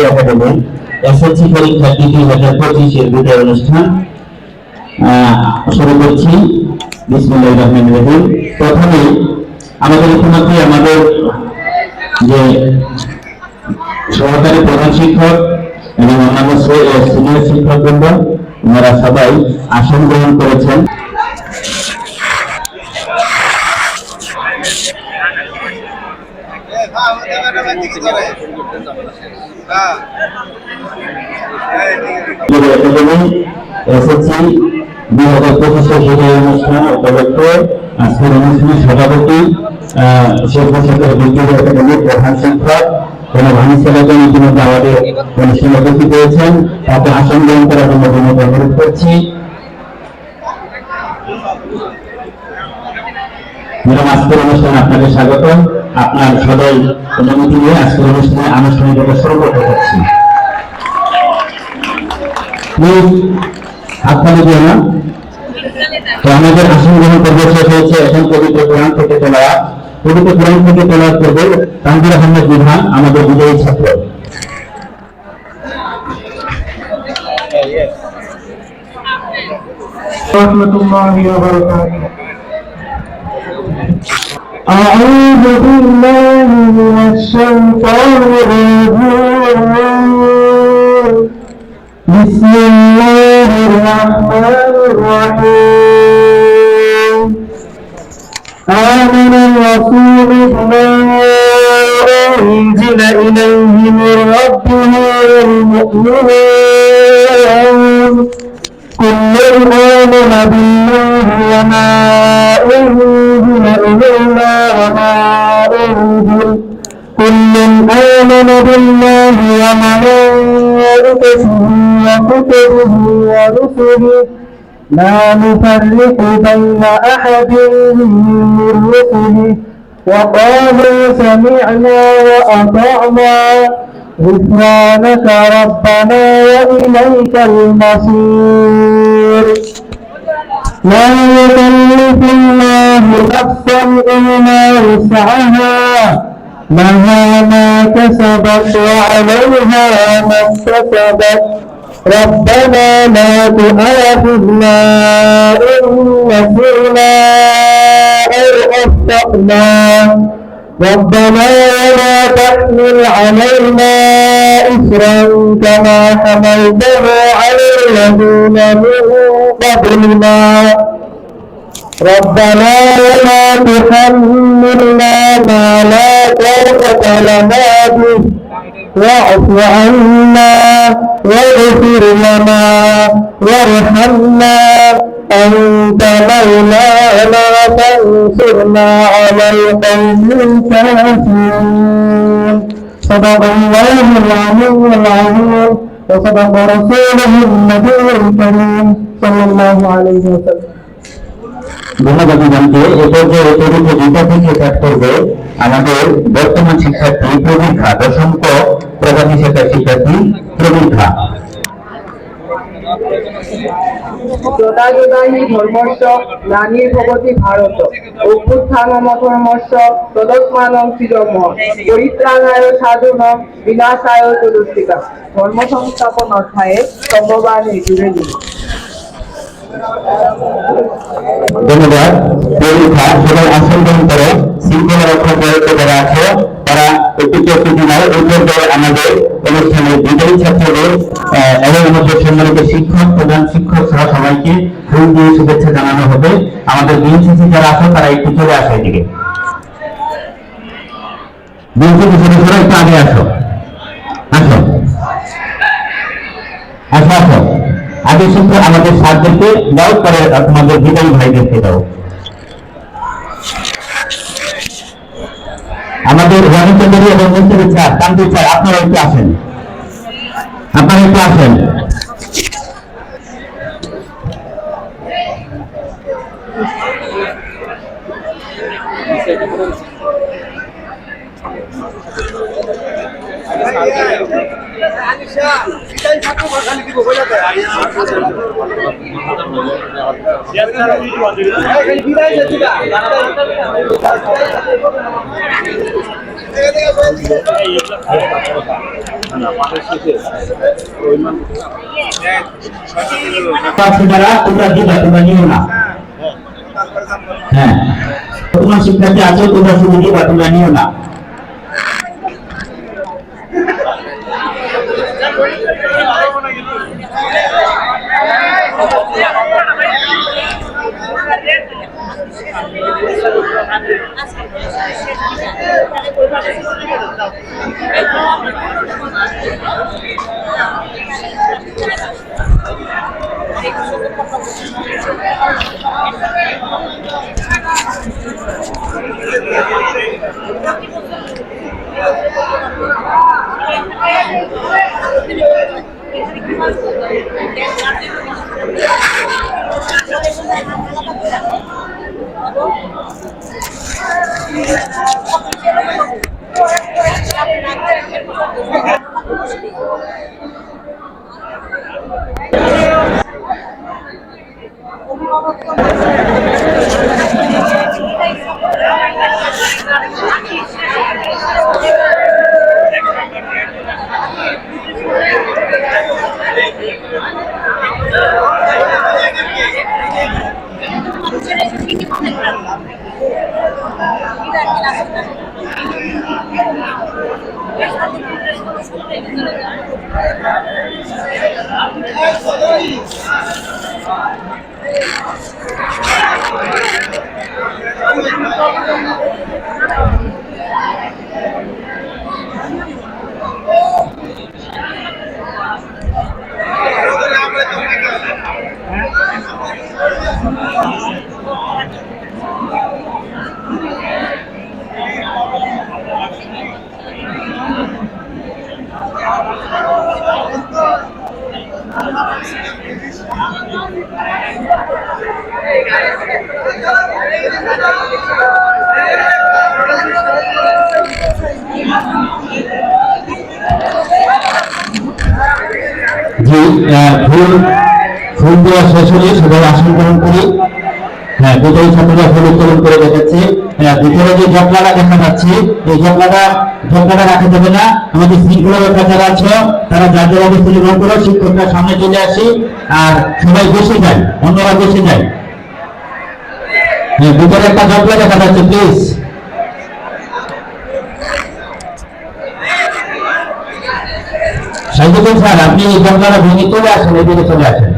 Academy SSC পরীক্ষা 2025 বিদায় অনুষ্ঠান শুরু করছি। বিসমিল্লাহির রহমানির রহিম। প্রথমে আমাদের ইতিমধ্যে আমাদের যে সহকারী প্রধান শিক্ষক এবং অন্যান্য সিনিয়র শিক্ষকবৃন্দ ওনারা সবাই আসন গ্রহণ করেছেন। এসএসসি 2025 বিদায় অনুষ্ঠান উপলক্ষে আজকের অনুষ্ঠানের সভাপতি শেখ মুজিবুর বিদ্যালয় একাডেমির প্রধান শিক্ষক ইতিমধ্যে আমাদের অনুষ্ঠানে উপস্থিত হয়েছেন। তাকে আসন গ্রহণ করার জন্য অনুরোধ করছি। ম্যাডাম, আজকের অনুষ্ঠানে আপনাকে স্বাগত। আপনার সবাই অনুমতি নিয়ে আজকের অনুষ্ঠানে আনুষ্ঠানিকতা শুরু করতে চাচ্ছি। আপনাদের জন্য তো আমাদের আসন গ্রহণ পর্ব শেষ হয়েছে। এখন পবিত্র কোরআন থেকে তেলাওয়াত করবে তানভীর আহমেদ বিধান, আমাদের বিজয়ী ছাত্র। أعوذ بالله من الشيطان الرجيم. بسم الله الرحمن الرحيم. آمن الرسول بما أنزل إليه من ربه والمؤمنون كل آمن بالله وما أنزل إلينا وما أنزل كل آمن بالله وملائكته وكتبه ورسله لا نفرق بين أحد من رسله وقالوا سمعنا وأطعنا غفرانك ربنا وإليك المصير. لا يكلف الله نفسا إلا وسعها لها ما كسبت وعليها ما اكتسبت ربنا لا تؤاخذنا إن نسينا أو أخطأنا ربنا ولا تحمل علينا إصرا كما حملته على الذين من قبلنا ربنا ولا تحملنا ما لا طاقة لنا به واعف عنا واغفر لنا وارحمنا أنت مولانا فانصرنا على القوم الكافرين. صدق الله العلي العظيم وصدق رسوله النبي الكريم صلى الله عليه وسلم. ধন্যবাদ ম্যাডামকে। এ পর্যায়ে পবিত্র গীতা থেকে পাঠ করবে আমাদের বর্তমান শিক্ষার্থী প্রবীক্ষা, দশম ক প্রধান শাখার শিক্ষার্থী প্রবীক্ষা। যদাযদাহি ধর্মস্য গ্লানির ভবতি ভারত অভ্যুত্থানমধর্মস্য তদস্মানং সৃজম পরিত্রাণায় সাধুনাং বিনাশায় চতুর্থিকা। ধর্ম সংস্থাপন অধ্যায়ে সম্ভবান জুড়ে দিন। ধন্যবাদ। পরীক্ষা সবাই আসন গ্রহণ করে শৃঙ্খলা রক্ষা করতে যারা আছে তারা একটু প্রস্তুতি নাও। এই পর্যায়ে আমাদের অনুষ্ঠানের বিজয়ী ছাত্রদের এবং আমাদের সম্মানিত শিক্ষক, প্রধান শিক্ষক সহ সবাইকে ফুল দিয়ে শুভেচ্ছা জানানো হবে। আমাদের বিএনসিসি যারা আছে তারা একটু চলে আসে এদিকে। বিএনসিসি সদস্যরা একটু আগে আসো, আসো আসো আসো। আগে শিক্ষক আমাদের স্যারদেরকে দাও, পরে তোমাদের বিজয়ী ভাইদেরকে দাও। আমাদের রণচন্দ্রী এবং মন্ত্রী স্যার, তান্ত্রিক স্যার, আপনারা একটু আসেন, আপনারা একটু আসেন। তোমরা দিবা, তোমরা নিও না। হ্যাঁ, তোমার শিক্ষার্থী আছে, তোমরা শুধু দিবা, তোমরা নিও না। ফুল দেওয়া শেষ হলে সবাই আসন গ্রহণ করি। হ্যাঁ, দুটোই ছাত্ররা ফুল উত্তোলন করে দেখাচ্ছে। ভিতরে যে জটলাটা দেখা যাচ্ছে, এই জটলাটা রাখা যাবে না। আমাদের শৃঙ্খলা ব্যাপার যারা আছে তারা যার যার অবস্থানে গ্রহণ করো, শিক্ষকরা সামনে চলে আসি আর সবাই বসে যায়, অন্যরা বসে যায়। হ্যাঁ, ভিতরে একটা জটলা দেখা যাচ্ছে, প্লিজ। সাইদুল স্যার, আপনি এই জটলাটা ভেঙে চলে আসেন, এদিকে চলে আসেন।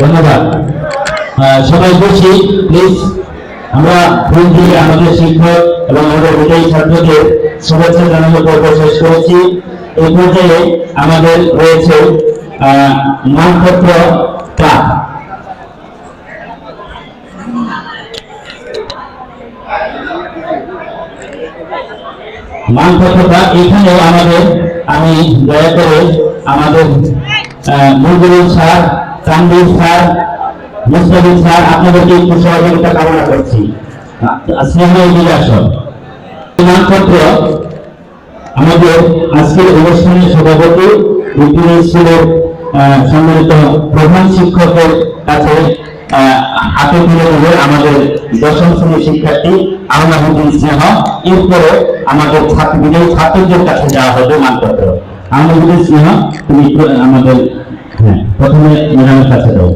ধন্যবাদ। সবাই বসি প্লিজ। আমরা ফুল দিয়ে আমাদের শিক্ষক এবং আমাদের বিদায়ী ছাত্রদের শুভেচ্ছা জানানোর পর্ব শেষ করেছি। এই পর্যায়ে আমাদের রয়েছে মানপত্র পাঠ। মানপত্রটা এখানে আমি দয়া করে আমাদের Mujibul sir, Tanvir sir, Mustafiz sir আপনাদেরকে একটু সহযোগিতা কামনা করছি। মানপত্র আমাদের আজকের অনুষ্ঠানের সভাপতি স্কুলের সম্মানিত প্রধান শিক্ষকের কাছে হাতে তুলে দেবে আমাদের দশম শ্রেণীর শিক্ষার্থী আহমাদুদ্দিন স্নেহ। এরপরে আমাদের বিদায়ী ছাত্রদের কাছে যাওয়া হবে মানপত্র। আহমাদুদ্দিন স্নেহ, তুমি আমাদের প্রথমে ম্যাডামের কাছে দাও।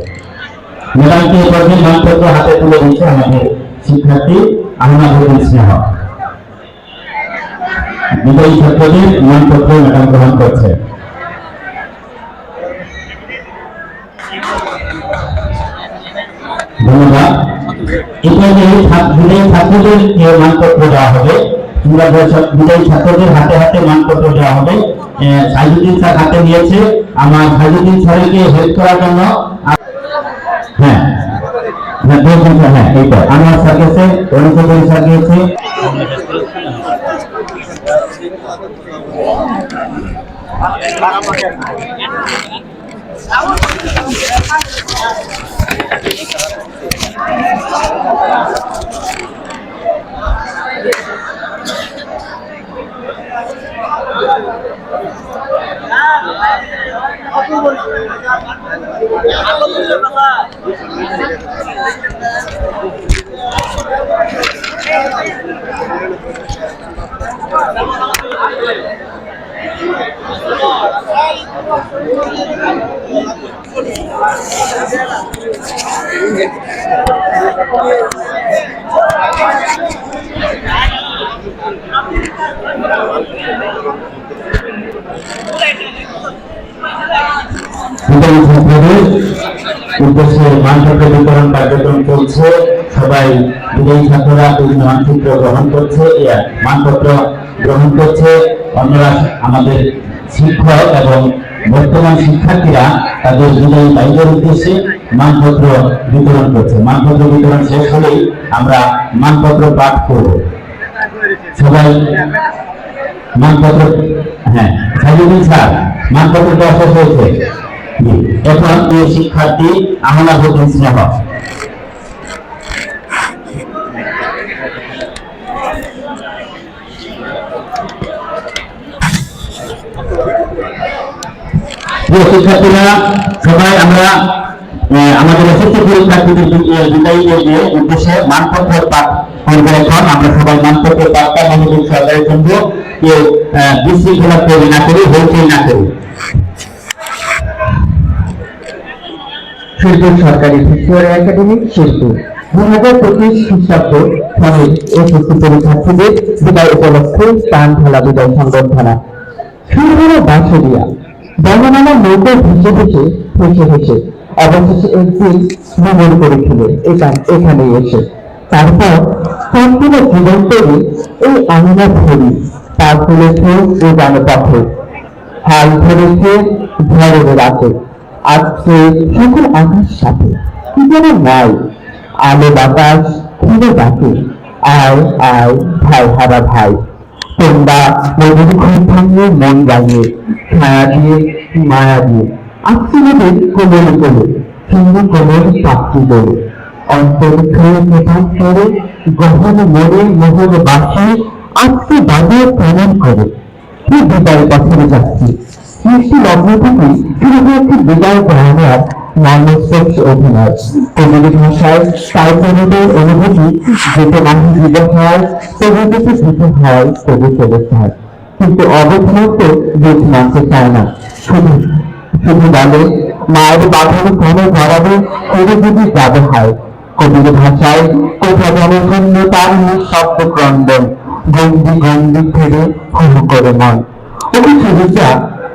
ম্যাডামকে প্রথমে মানপত্র হাতে তুলে দিচ্ছে আমাদের শিক্ষার্থী আহমাদুদ্দিন স্নেহ। বিদায়ী ছাত্রদের মানপত্র ম্যাডাম গ্রহণ করছে। ধন্যবাদ। এখানে বিদায়ী ছাত্রদেরকে মানপত্র দেওয়া হবে। তোমরা বিদায়ী ছাত্রদের হাতে হাতে মানপত্র দেওয়া হবে। সাইজুদ্দিন স্যার হাতে নিয়েছে। আমার সাইজুদ্দিন স্যারকে হেল্প করার জন্য হ্যাঁ হ্যাঁ এইটা আমার স্যার গেছে, অনিচৌধুরী স্যার গিয়েছে। উদ্দেশ্যে মানপত্র বিতরণ কার্যক্রম চলছে। সবাই বিদায়ী ছাত্ররা বিভিন্ন মানচিত্র গ্রহণ করছে, মানপত্র গ্রহণ করছে। অন্যরা আমাদের শিক্ষক এবং বর্তমান শিক্ষার্থীরা তাদের বিদায়ী ভাইদের উদ্দেশ্যে মানপত্র বিতরণ করছে। মানপত্র বিতরণ শেষ হলেই আমরা মানপত্র পাঠ করব। সবাই মানপত্র হ্যাঁ সাইজুদ্দিন স্যার মানপত্র দেওয়া শেষ হয়েছে। এখন প্রিয় শিক্ষার্থী আহনা হোসেন স্নেহ প্রিয় শিক্ষার্থীরা সবাই আমরা আমাদের এসএসসি পরীক্ষার্থীদের বিদায়ীদের উদ্দেশ্যে মানপত্র পাঠ করব। এখন আমরা সবাই মানপত্র পাঠটা মনোযোগ সহকারে শুনবো। কেউ বিশৃঙ্খলা তৈরি না করি, হইচই না করি। শিরপুর সরকারি ভিক্টোরিয়া একাডেমি শিরপুর 2025 খ্রিস্টাব্দ সনের এসএসসি পরীক্ষার্থীদের বিদায় উপলক্ষে প্রাণ ঢালা বিদায় সংবর্ধনা। শিরপুরে বাঁশরিয়া বর্ণমালা নৌকো ভেসে ভেসে হেসে হেসে অবশেষে একদিন ভ্রমণ করেছিল এখানে এসে। তারপর সম্পূর্ণ জীবন তৈরি এই আমিনা ধরি তার তুলেছে এই গানপথে হাল ধরেছে ঝড়ের রাতে। আজকে সকল আকাশ সাথে কি যেন নাই আলো বাতাস খুলে ডাকে আয় আয় ভাই হারা ভাই। তোমরা নদীর ঘুম ভাঙিয়ে মন জাগিয়ে ছায়া দিয়ে মায়া দিয়ে আজকে নদীর কোমল কোলে সিন্ধু কোমল পাখি দোলে অন্তর খেয়ে প্রধান করে গহন মনে মোহন বাসি আজকে বাঁধিয়ে প্রমাণ করে কি বিদায় পথে যাচ্ছি। মিষ্টি লগ্ন থেকে শুরু হয়েছে বিদায় গ্রহণের নামস্পর্শ অভিনয়। কবির ভাষায় তাই কবিদের অনুভূতি যেতে মানুষ জীবন হয় তবু যেতে দিতে হয় তবু চলে হয়, কিন্তু অবধানত দেশ মানতে চায় না। শুধু শুধু বলে মায়ের বাঁধানো কোনো জড়াবে করে যদি যাবে হয়। কবির ভাষায় কোথা জনশূন্য তার নিঃশব্দ ক্রন্দন গন্ডি গন্ডি ফেরে হল করে মন। ওকে সুবিধা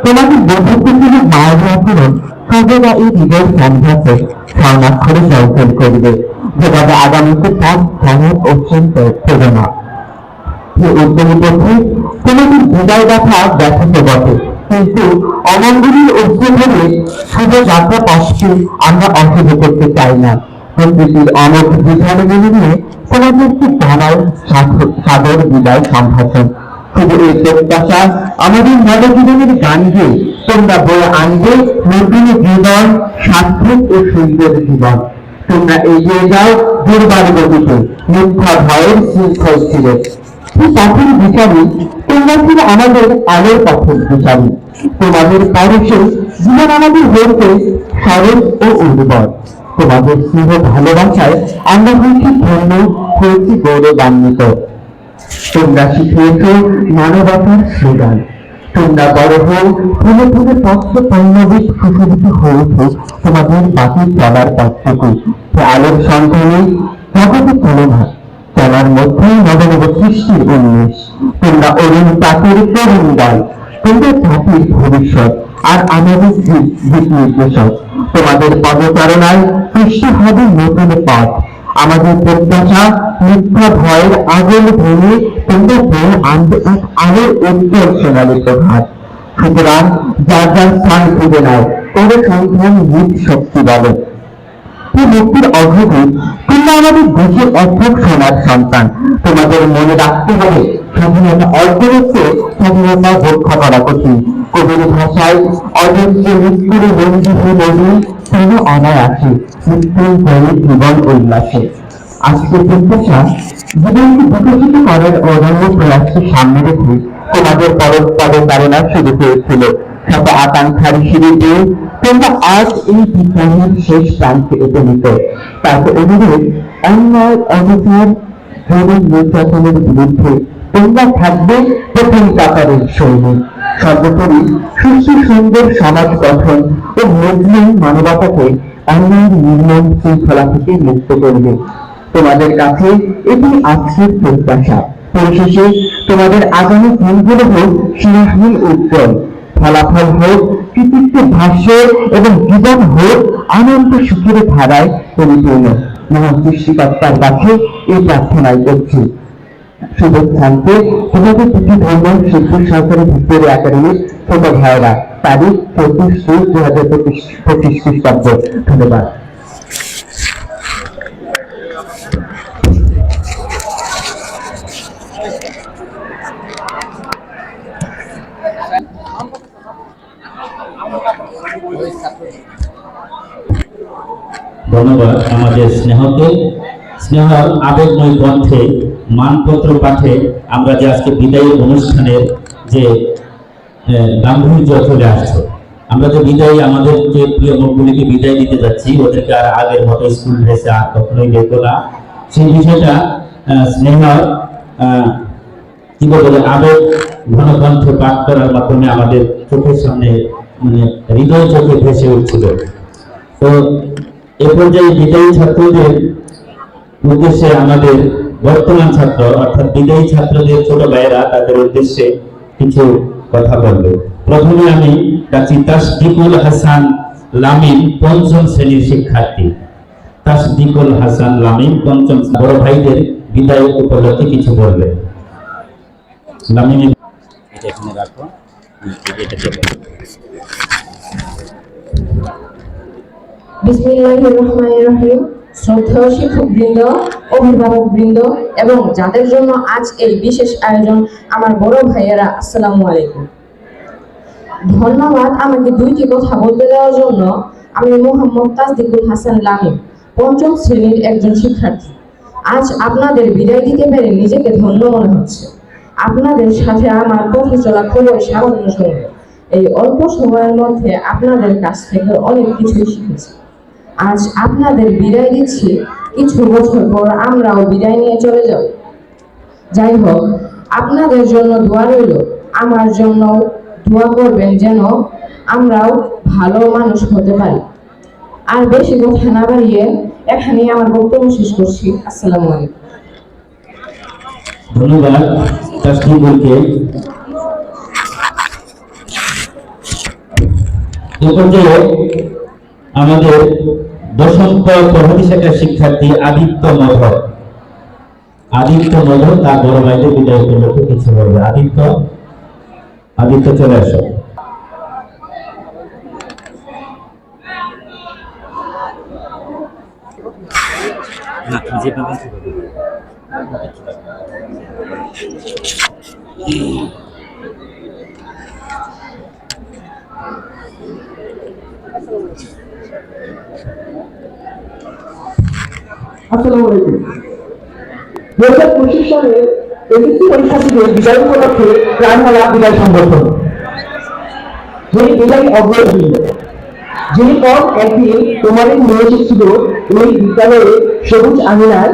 তোমাকে বন্ধুত্ব ছিল মায়ের আচরণ সর্বদা এই হৃদয় সন্ধ্যাতে স্বর্ণাক্ষরে চলচল করবে, যেভাবে আগামীতে পথ ধ্যানের অত্যন্ত প্রেরণা। যে উদ্যমী পথে তোমাদের বিদায় ব্যথা ব্যথিত বটে, কিন্তু অমঙ্গলীর অর্জন হলে শুধু যাত্রা পথকে আমরা অসহ্য করতে চাই না। প্রকৃতির অনেক বিধান মেনে নিয়ে তোমাদেরকে জানাই সাদর বিদায় সম্ভাষণ। শুধু এই প্রত্যাশা আমাদের নবজীবনের গান গিয়ে তোমরা বয়ে আনবে নতুন জীবন, সার্থক ও সুন্দর জীবন। তোমরা এগিয়ে যাও দুর্বার গতিতে, মিথ্যা ভয়ের শৃঙ্খল ছিল পথের বিচারী। তোমরা ছিল আমাদের আলোর পথের বিচারী। তোমাদের পরশে জীবন আমাদের হয়েছে সরল ও উর্বর। তোমাদের স্নেহ ভালোবাসায় আমরা হয়েছি ধন্য, হয়েছি গৌরবান্বিত। তোমরা শিখিয়েছ মানবতার স্লোগান। তোমরা বড় হও ফুলে ফুলে পথ পণ্যবিদ সুশোভিত হয়ে ওঠো তোমাদের বাকি চলার পথটুকু। আলোর সন্ধানে জগতে তুলনা চলার মধ্যেই নবনব সৃষ্টির উন্মেষ। তোমরা অরুণ তাঁতের তরুণ দল, তোমরা জাতির ভবিষ্যৎ আর আমাদের দিক নির্দেশক। তোমাদের পদচারণায় সৃষ্টি হবে নতুন পথ। আমাদের প্রত্যাশা মিথ্যা ভয়ের আগুন ভেঙে তোমরা বয়ে আনবে এক আলোর উজ্জ্বল সোনালী প্রভাত। সুতরাং যার যার স্থান খুঁজে নাও, তবে সন্ধান নিজ শক্তি বলে। মুক্তির অগ্রগতি, তোমরা আমাদের দেশের অর্ধেক সোনার সন্তান। তোমাদের মনে রাখতে হবে, স্বাধীনতা অর্জনের চেয়ে স্বাধীনতা রক্ষা করা কঠিন। কবির ভাষায় অজস্র মৃত্যুর বন্দী হয়ে নদী কোন অনায়াসে মৃত্যুর ভয়ে জীবন উল্লাসে। আজকের প্রত্যাশা জীবনকে বিকশিত করার অদম্য প্রয়াসকে সামনে রেখে তোমাদের পদচারণা শুরু হয়েছিল। শত আকাঙ্ক্ষার সিঁড়ি দিয়ে তোমরা আজ এই বিজ্ঞানের শেষ প্রান্তে উপনীত। তাকে অনুরোধ, অন্যায় অবিচার জরুরি নির্যাতনের বিরুদ্ধে তোমরা থাকবে প্রথম কাতারের সৈনিক। সর্বোপরি সুস্থ সুন্দর সমাজ গঠন ও মুসলিম মানবতাকে অন্যায়ের নির্মম শৃঙ্খলা থেকে মুক্ত করবে। তোমাদের কাছে এটি আজকের প্রত্যাশা। পরিশেষে তোমাদের আগামী দিনগুলো হোক স্নেহহীন উজ্জ্বল, ফলাফল হোক কৃতিত্ব ভাষ্য এবং জীবন হোক আনন্দ সুখের ধারায় পরিপূর্ণ। মহান সৃষ্টিকর্তার কাছে এই প্রার্থনাই করছি। শুভেচ্ছান্তে তোমাদের কিছু ধর্ম শিল্পী সরকারি ভিক্টোরিয়া একাডেমির ছোট ভাইয়েরা। তারিখ 25/2/2025 খ্রিস্টাব্দ। ধন্যবাদ। ধন্যবাদ আমাদের স্নেহকে। স্নেহ আবেগময় গ্রন্থে মানপত্র পাঠে আমরা যে আজকে বিদায়ী অনুষ্ঠানের যে গাম্ভীর্য চলে আসছে, আমরা যে বিদায়ী আমাদের যে প্রিয় মুখগুলিকে বিদায় দিতে যাচ্ছি, ওদেরকে আর আগের মতো স্কুল ড্রেসে আর কখনোই দেখবো না, সেই বিষয়টা স্নেহ কি বলে আবেগ ঘন গ্রন্থে পাঠ করার মাধ্যমে আমাদের চোখের সামনে মানে হৃদয় চোখে ভেসে উঠছিল। তো এ পর্যায়ে বিদায়ী ছাত্রদের উদ্দেশ্যে আমাদের বর্তমান ছাত্র অর্থাৎ বিদায়ী ছাত্রদের ছোট ভাইয়েরা তাদের উদ্দেশ্যে কিছু কথা বলবে। প্রথমে আমি কাছি তাসদিকুল হাসান লামিন, পঞ্চম শ্রেণীর শিক্ষার্থী। তাসদিকুল হাসান লামিন পঞ্চম, বড় ভাইদের বিদায় উপলক্ষে কিছু বলবে। লামিন এটা এখানে রাখো, এটা দেবো। বিসমিল্লাহির রহমানির রহিম। শ্রদ্ধেয় শিক্ষকবৃন্দ, অভিভাবকবৃন্দ এবং যাদের জন্য আজ এই বিশেষ আয়োজন, আমার বড় ভাইয়েরা, আসসালামু আলাইকুম। ধন্যবাদ আমাকে দুইটি কথা বলতে দেওয়ার জন্য। আমি মোহাম্মদ তাসদিকুল হাসান লামিন, পঞ্চম শ্রেণীর একজন শিক্ষার্থী। আজ আপনাদের বিদায় দিতে পেরে নিজেকে ধন্য মনে হচ্ছে। আপনাদের সাথে আমার পথে চলা খুবই সামঞ্জস্যপূর্ণ। এই অল্প সময়ের মধ্যে আপনাদের কাছ থেকে অনেক কিছুই শিখেছি। আজ আপনাদের বিদায় দিচ্ছি, কিছু বছর পর আমরাও বিদায় নিয়ে চলে যাব। যাই হোক, আপনাদের জন্য দোয়া রইল, আমার জন্য দোয়া করবেন যেন আমরাও ভালো মানুষ হতে পারি। আর বেশি কথা না বাড়িয়ে এখানেই আমার বক্তব্য শেষ করছি। আসসালামু আলাইকুম। ধন্যবাদ তাসদিকুলকে। এ পর্যায়ে আমাদের দশম প্রভাতী শাখার শিক্ষার্থী আদিত্য মধর তার বড় ভাইদের বিদায় উপলক্ষে কিছু বলবে। আদিত্য চলে আসো। আসসালামু আলাইকুম। 2025 সালে এসএসসি পরীক্ষার্থীদের বিদায় উপলক্ষে প্রাণহারা বিদায় সংগঠন, যিনি বিদায়ী অগ্রবীর, যিনি পর একদিন তোমাদের নিয়োজিত ছিল এই বিদ্যালয়ে সবুজ আঙিনায়,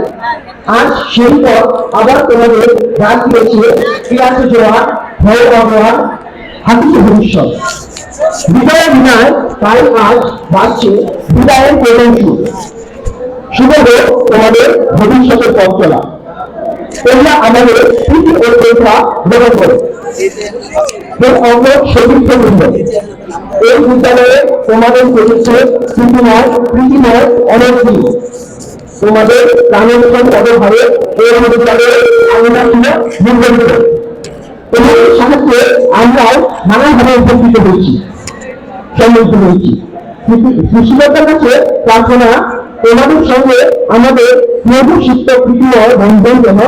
আজ সেই পর আবার তোমাদের ডাক দিয়েছে ক্লাসে যাওয়া, ভয় পাওয়া, হাসি ভবিষ্যৎ। বিদায় বিদায় তাই আজ বাড়ছে বিদায়ের প্রথম সুর। শুভ হোক তোমাদের ভবিষ্যতের পথ চলা। তোমরা আমাদের প্রীতি ও শ্রদ্ধা গ্রহণ করো। অঙ্গ সতীর্থবৃন্দ, এই বিদ্যালয়ে তোমাদের চরিত্রে প্রীতিময় অনেক দিন তোমাদের প্রাণোত্তম পদভারে এই বিদ্যালয়ে আলোচনা ছিল নির্ধারিত। তোমাদের সাহায্যে আমরাও নানাভাবে উপকৃত হয়েছি, সমৃদ্ধ হয়েছি। সৃষ্টিকর্তার কাছে প্রার্থনা, তোমাদের সঙ্গে আমাদের প্রভুষিক্ত প্রীতিময় বন্ধন যেন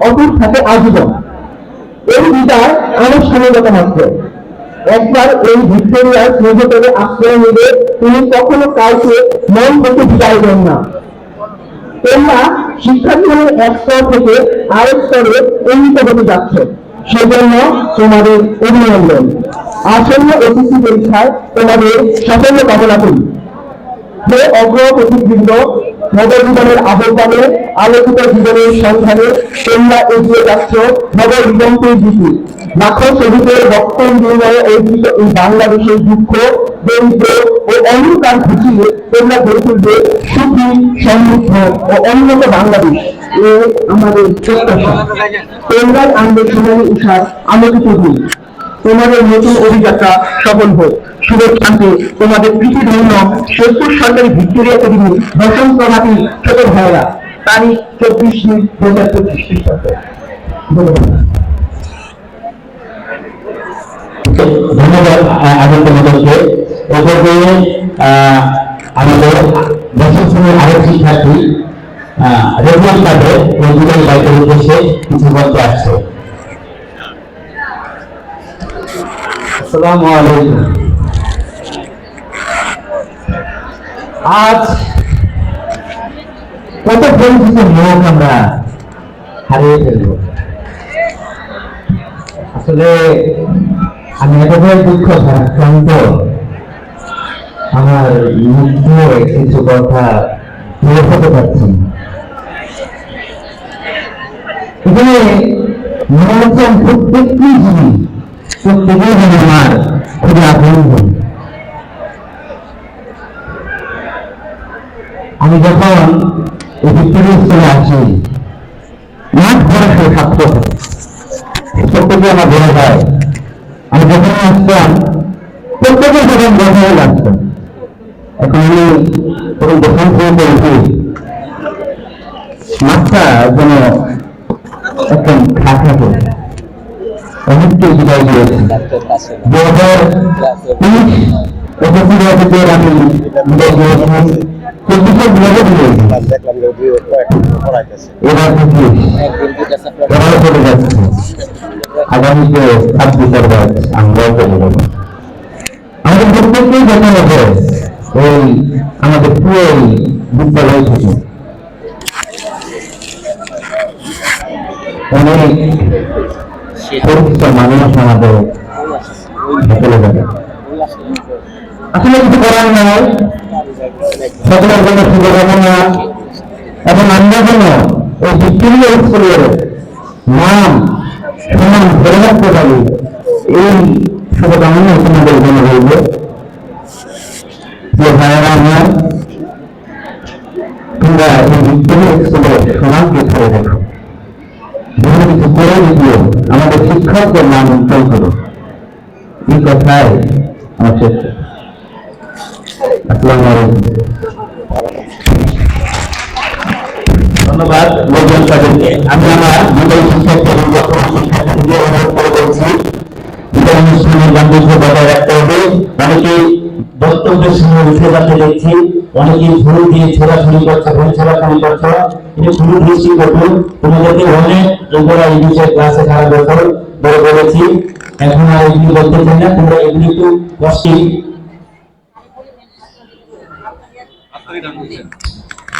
অটুট থাকে আজীবন। এই বিদায় আনুষ্ঠানিকতা মাত্র। একবার এই ভিক্টোরিয়ার স্নেহতলে আশ্রয় নিলে তুমি কখনো কাউকে মন থেকে বিদায় দেন না। তোমরা শিক্ষাজীবনের এক স্তর থেকে আরেক স্তরে উন্নীত হতে যাচ্ছ, সেজন্য তোমাদের অভিনন্দন। আসন্ন এসএসসি পরীক্ষায় তোমাদের সাফল্য কামনা করি। যে অগ্রগতিবৃন্দ, নবজীবনের আহ্বানে আলোকিত জীবনের সন্ধানে তোমরা এগিয়ে যাচ্ছ নবদিগন্তের দিকে। লাখো শহীদের রক্তের বিনিময়ে অর্জিত এই বাংলাদেশের দুঃখ, দরিদ্র ও অন্ধকার ঘুচিয়ে তোমরা গড়ে তুলবে সুখী, সমৃদ্ধ ও উন্নত বাংলাদেশ। এ আমাদের প্রত্যাশা। তোমরাই আনবে সোনালী উষার আলোকিত দিন। তোমাদের নতুন অভিযাত্রা সফল হোক। শুভেচ্ছাকে তোমাদের প্রীতিধন্য শেরপুর সরকারি ভিক্টোরিয়া একাডেমি দশম প্রভাতী ছোট ভাইয়েরা, তারিখ 24/2025 খ্রিস্টাব্দ। ধন্যবাদ আনন্দ মদনকে। এরপরে আমাদের দশম শ্রেণীর আরেক শিক্ষার্থী রেজওয়ান কাদের এই বিদায় বাইকের উদ্দেশ্যে কিছু বলতে আসছে। আসসালামু আলাইকুম। আজ কত পরিচিত লোক আমরা হারিয়ে ফেলব। আসলে আমি এতটাই দুঃখ ভারাক্রান্ত, আমার মুখে কিছু কথা বের হতে পারছি না। এখানে মনে হচ্ছে প্রত্যেকটি জিনিস, প্রত্যেকেই যেন আমার খুবই আপন। আমি যখন এই ভিক্টোরিয়া স্কুলে আসি, মাঠ ভরা সে ছাত্র থাকে, প্রত্যেকে আমার বলা যায়। আমি যখন আসতাম প্রত্যেকে যখন বসায় লাগতাম। এখন আমি তখন যখন করেছি মাঠটা যেন একদম খাঁচা করে অনেককে বিদায় দিয়েছি। 2023 আমি বিদায় দিয়েছি, 24 বিভাগে দিয়েছি। এবার 25 এবারও চলে যাচ্ছে। আগামীতে 26 আমরাও চলে যাব। আমাদের প্রত্যেককেই যেতে হবে এই আমাদের পুরো বিদ্যালয় থেকে। অনেক পরিচিত মানুষ আমাদের চলে যাবে। আসলে কিছু করার নয়, সকলের জন্য শুভকামনা। এবং আমরা যেন এই ভিক্টোরিয়া স্কুলের নাম সুনাম ধরে রাখতে পারি, এই শুভকামনা তোমাদের জন্য রইল। যে ভাইয়েরা আমার, তোমরা এই ভিক্টোরিয়া স্কুলের সুনামকে ধরে রাখো, যেন কিছু করে দিও, আমাদের শিক্ষকদের নাম উজ্জ্বল করো। এই কথায় আমার শেষ। আসসালামু আলাইকুম। ধন্যবাদ লোকজন তাদেরকে। আমি আমার বিদায়ী শিক্ষার্থী এবং বর্তমান শিক্ষার্থীকে অনুরোধ করে বলছি, বিদায় অনুষ্ঠানের গাম্ভীর্য বজায় রাখতে হবে। অনেকেই বক্তব্যের সময় উঠে যাতে দেখছি, অনেকেই ভুল দিয়ে ছোড়াছুড়ি করছে, ভুল ছোড়াছুড়ি করছে। এটা ভুল দৃষ্টি করুন। তোমাদেরকে অনেক তোমরা এই বিষয়ে ক্লাসে সারা বছর বলে বলেছি, এখন আর এগুলি বলতে চাই না। তোমরা এগুলি একটু কষ্টে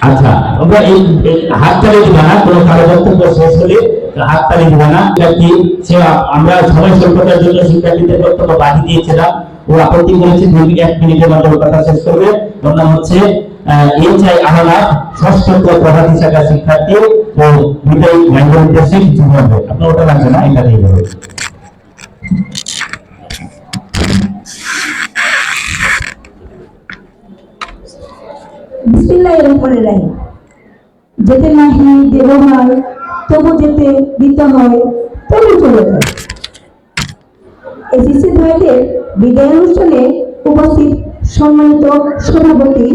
আচ্ছা, তোমরা এই হাততালি দিবা না, কোনো কারো বক্তব্য শেষ হলে হাততালি দিবা না। সে আমরা সবাই সভ্যতার জন্য শিক্ষার্থীদের বক্তব্য বাড়ি দিয়েছিলাম, ও আপত্তি করেছে 1 মিনিটের মধ্যে কথা শেষ করবে। ওর নাম হচ্ছে এইচআই আহনাফ, ষষ্ঠ প্রভাতী শাখার শিক্ষার্থী। ও বিদায়ী ম্যাঙ্গোর উদ্দেশ্যে কিছু বলবে। আপনার ওটা লাগবে না, এটা দিয়ে দেবে। বিসমিল্লাহির রহমানির রহিম। যেতে নাহি দেব মাল, তবু যেতে দিতে হয়, তবু চলে যায়। এসএসসি ভাইদের বিদায় অনুষ্ঠানে উপস্থিত সম্মানিত সভাপতি,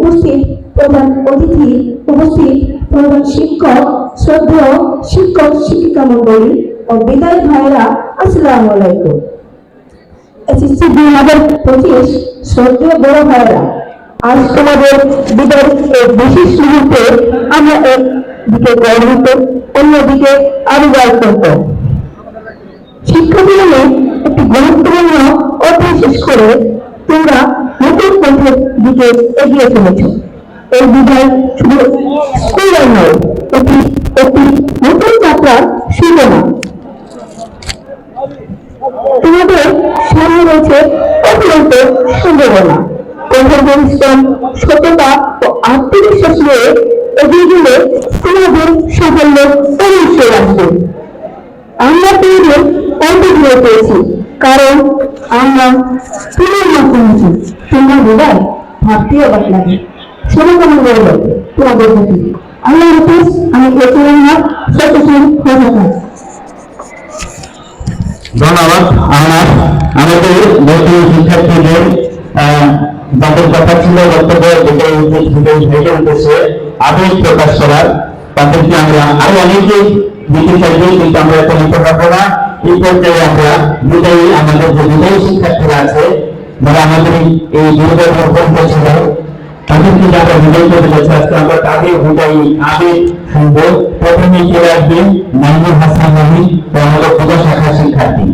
উপস্থিত প্রধান অতিথি, উপস্থিত প্রধান শিক্ষক, শ্রদ্ধেয় শিক্ষক শিক্ষিকা মন্ডলী ও বিদায় ভাইরা, আসসালামু আলাইকুম। এসএসসি 2025 শ্রদ্ধেয় বড় ভাইরা, আজ তোমাদের বিদায় এই বিশেষ মুহূর্তে আমরা একদিকে গর্বিত, অন্যদিকে আরো গর্বিত। শিক্ষা জীবনে একটি গুরুত্বপূর্ণ অধ্যায় শেষ করে তোমরা নতুন পথের দিকে এগিয়ে চলেছ। এই বিদায় শুধু স্কুলের নয়, এটি একটি নতুন যাত্রার সূচনা। তোমাদের সামনে রয়েছে অত্যন্ত সম্ভাবনা। কঠোর পরিশ্রম, সততা ও আত্মবিশ্বাস নিয়ে এগিয়ে গেলে তোমাদের সাফল্য অবশ্যই আসবে। আমরা তোমাদের অন্তর্ভুক্ত পেয়েছি, কারণ আমরা তোমার মাধ্যমে তোমরা বিদায় ভাবতে অবাক লাগে। শুভকামনা করব তোমাদের প্রতি। আল্লাহ হাফেজ। আমি সত্যশীল হয়ে থাকা। ধন্যবাদ। আমাদের নতুন শিক্ষার্থীদের যাদের কথা ছিল বক্তব্য উদ্দেশ্যে আবেগ প্রকাশ করার, তাদেরকে আমরা আরো অনেকে দিতে চাইবে, কিন্তু আমরা এখন নিতে পারবো না। এই পর্যায়ে আমরা বিদায়ী আমাদের যে বিদায়ী শিক্ষার্থীরা আছে, যারা আমাদের এই বিদায় ছিল, তাদেরকে যারা বিদায় করে যাচ্ছে, আজকে আমরা তাদের বিদায়ী আবেগ শুনবো। প্রথমে চলে আসবেন মাহমুদ হাসান মাহি, আমাদের পূজা শাখার শিক্ষার্থী।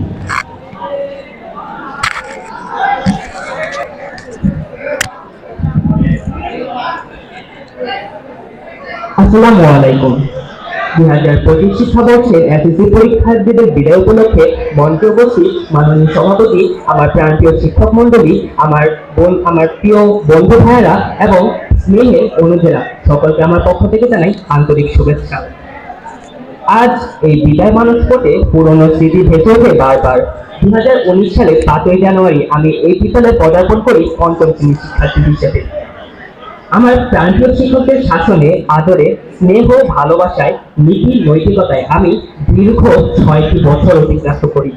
আসসালামু আলাইকুম। 2025 শিক্ষাবর্ষের এসএসসি পরীক্ষার্থীদের বিদায় উপলক্ষে মঞ্চে উপস্থিত মাননীয় সভাপতি, আমার প্রাণপ্রিয় শিক্ষক মন্ডলী, আমার প্রিয় বন্ধু ভাইয়েরা এবং স্নেহের অনুজেরা, সকলকে আমার পক্ষ থেকে জানাই আন্তরিক শুভেচ্ছা। আজ এই বিদায় মানসপটে পুরনো স্মৃতি ভেসে ওঠে বারবার। 2019 সালের 7ই জানুয়ারি আমি এই বিদ্যালয়ে পদার্পণ করি পঞ্চম শ্রেণীর শিক্ষার্থী হিসেবে। আমার প্রান্তীয় শিক্ষকদের শাসনে, আদরে, স্নেহ, ভালোবাসায়, নীতি, নৈতিকতায় আমি দীর্ঘ 6টি বছর অতিক্রান্ত করি।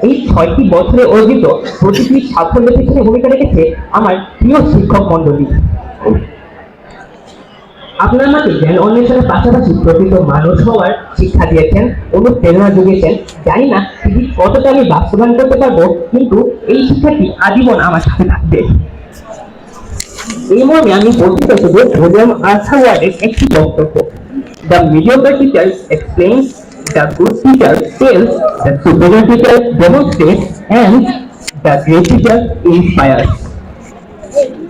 এই 6টি বছরে অর্জিত প্রতিটি সাফল্যের পিছনে ভূমিকা রেখেছে আমার প্রিয় শিক্ষক মন্ডলী। আপনার মাঝে জ্ঞান অন্বেষণের পাশাপাশি প্রকৃত মানুষ হওয়ার শিক্ষা দিয়েছেন, অনুপ্রেরণা জুগিয়েছেন। জানি না ঠিক কতটা আমি বাস্তবায়ন করতে পারবো, কিন্তু এই শিক্ষাটি আজীবন আমার সাথে থাকবে। এই মর্মে আমি বলতে চাইছি যে উইলিয়াম আর্থার ওয়ার্ডের একটি বক্তব্য, the mediocre teacher explains, the good teacher tells, the superior teacher demonstrates, and the great teacher inspires.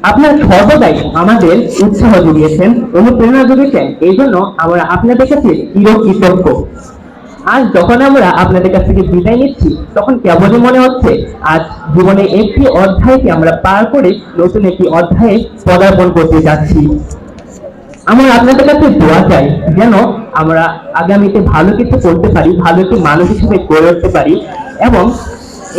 আপনার সর্বদাই আমাদের উৎসাহ জুগিয়েছেন, অনুপ্রেরণা জুগিয়েছেন, এই জন্য আমরা আপনাদের কাছে চিরকৃতজ্ঞ। আজ যখন আমরা আপনাদের কাছ থেকে বিদায় নিচ্ছি, তখন কেবলই মনে হচ্ছে আজ জীবনে একটি অধ্যায়কে আমরা পার করে নতুন একটি অধ্যায়ে পদার্পণ করতে যাচ্ছি। আমরা আপনাদের কাছে দোয়া চাই যেন আমরা আগামীতে ভালো কিছু করতে পারি, ভালো একটি মানুষ হিসেবে গড়ে উঠতে পারি, এবং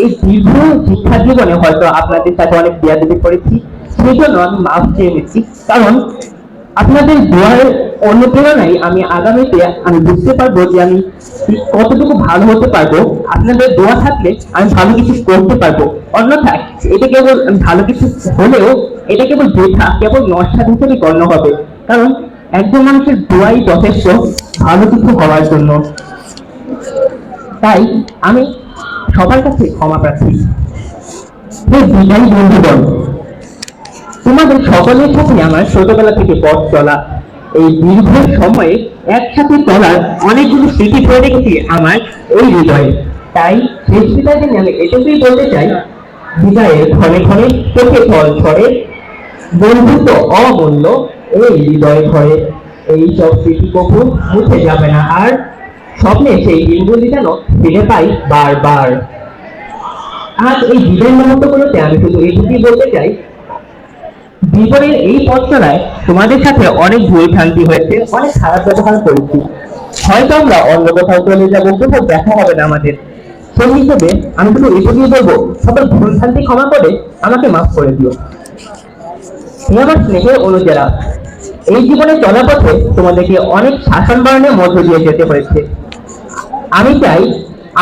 এই দীর্ঘ শিক্ষা জীবনে হয়তো আপনাদের সাথে অনেক বেয়াদবি করেছি, সেই জন্য আমি মাফ চেয়ে নিচ্ছি। কারণ আপনাদের দোয়ার অনুপ্রেরণায় আমি আগামীতে আমি বুঝতে পারবো যে আমি কতটুকু ভালো হতে পারবো। আপনাদের দোয়া থাকলে আমি ভালো কিছু করতে পারবো, অন্যথায় এটা কেবল ভালো কিছু হলেও এটা কেবল বৃথা, কেবল নস্বাদ হিসেবে গণ্য হবে। কারণ একজন মানুষের দোয়াই যথেষ্ট ভালো কিছু হওয়ার জন্য। তাই আমি সবার কাছে ক্ষমা প্রার্থী। বিদায়ী বন্ধুগণ, তোমাদের সকলের সাথে আমার ছোটবেলা থেকে পথ চলা, এই দীর্ঘ সময়ে একসাথে চলার অনেকগুলো স্মৃতি ধরে রেখেছি আমার এই হৃদয়ে। তাই শেষ বিদায় দিনে আমি এটুকুই বলতে চাই, বিদায়ের ক্ষণে ক্ষণে চোখে জল ঝরে, বন্ধুত্ব অমূল্য এই হৃদয়ে ঘরে। এই সব স্মৃতি কখনো মুছে যাবে না, আর স্বপ্নে সেই দিনগুলি যেন ফিরে পাই বারবার। আজ এই বিদায় মুহূর্তগুলোতে আমি শুধু এইটুকুই বলতে চাই, জীবনের এই পথ চলায় তোমাদের সাথে অনেক ভুল ভ্রান্তি হয়েছে, অনেক খারাপ ব্যবহার করেছি, হয়তো আমরা অন্য কোথাও চলে যাবো, কোথাও দেখা হবে না আমাদের। সেই হিসেবে আমি শুধু এটুকুই বলবো, সকল ভুল ভ্রান্তি ক্ষমা করে আমাকে মাফ করে দিও। আমার স্নেহের অনুযায়ীরা, এই জীবনে চলার পথে তোমাদেরকে অনেক শাসন বাড়ানোর মধ্য দিয়ে যেতে হয়েছে। আমি চাই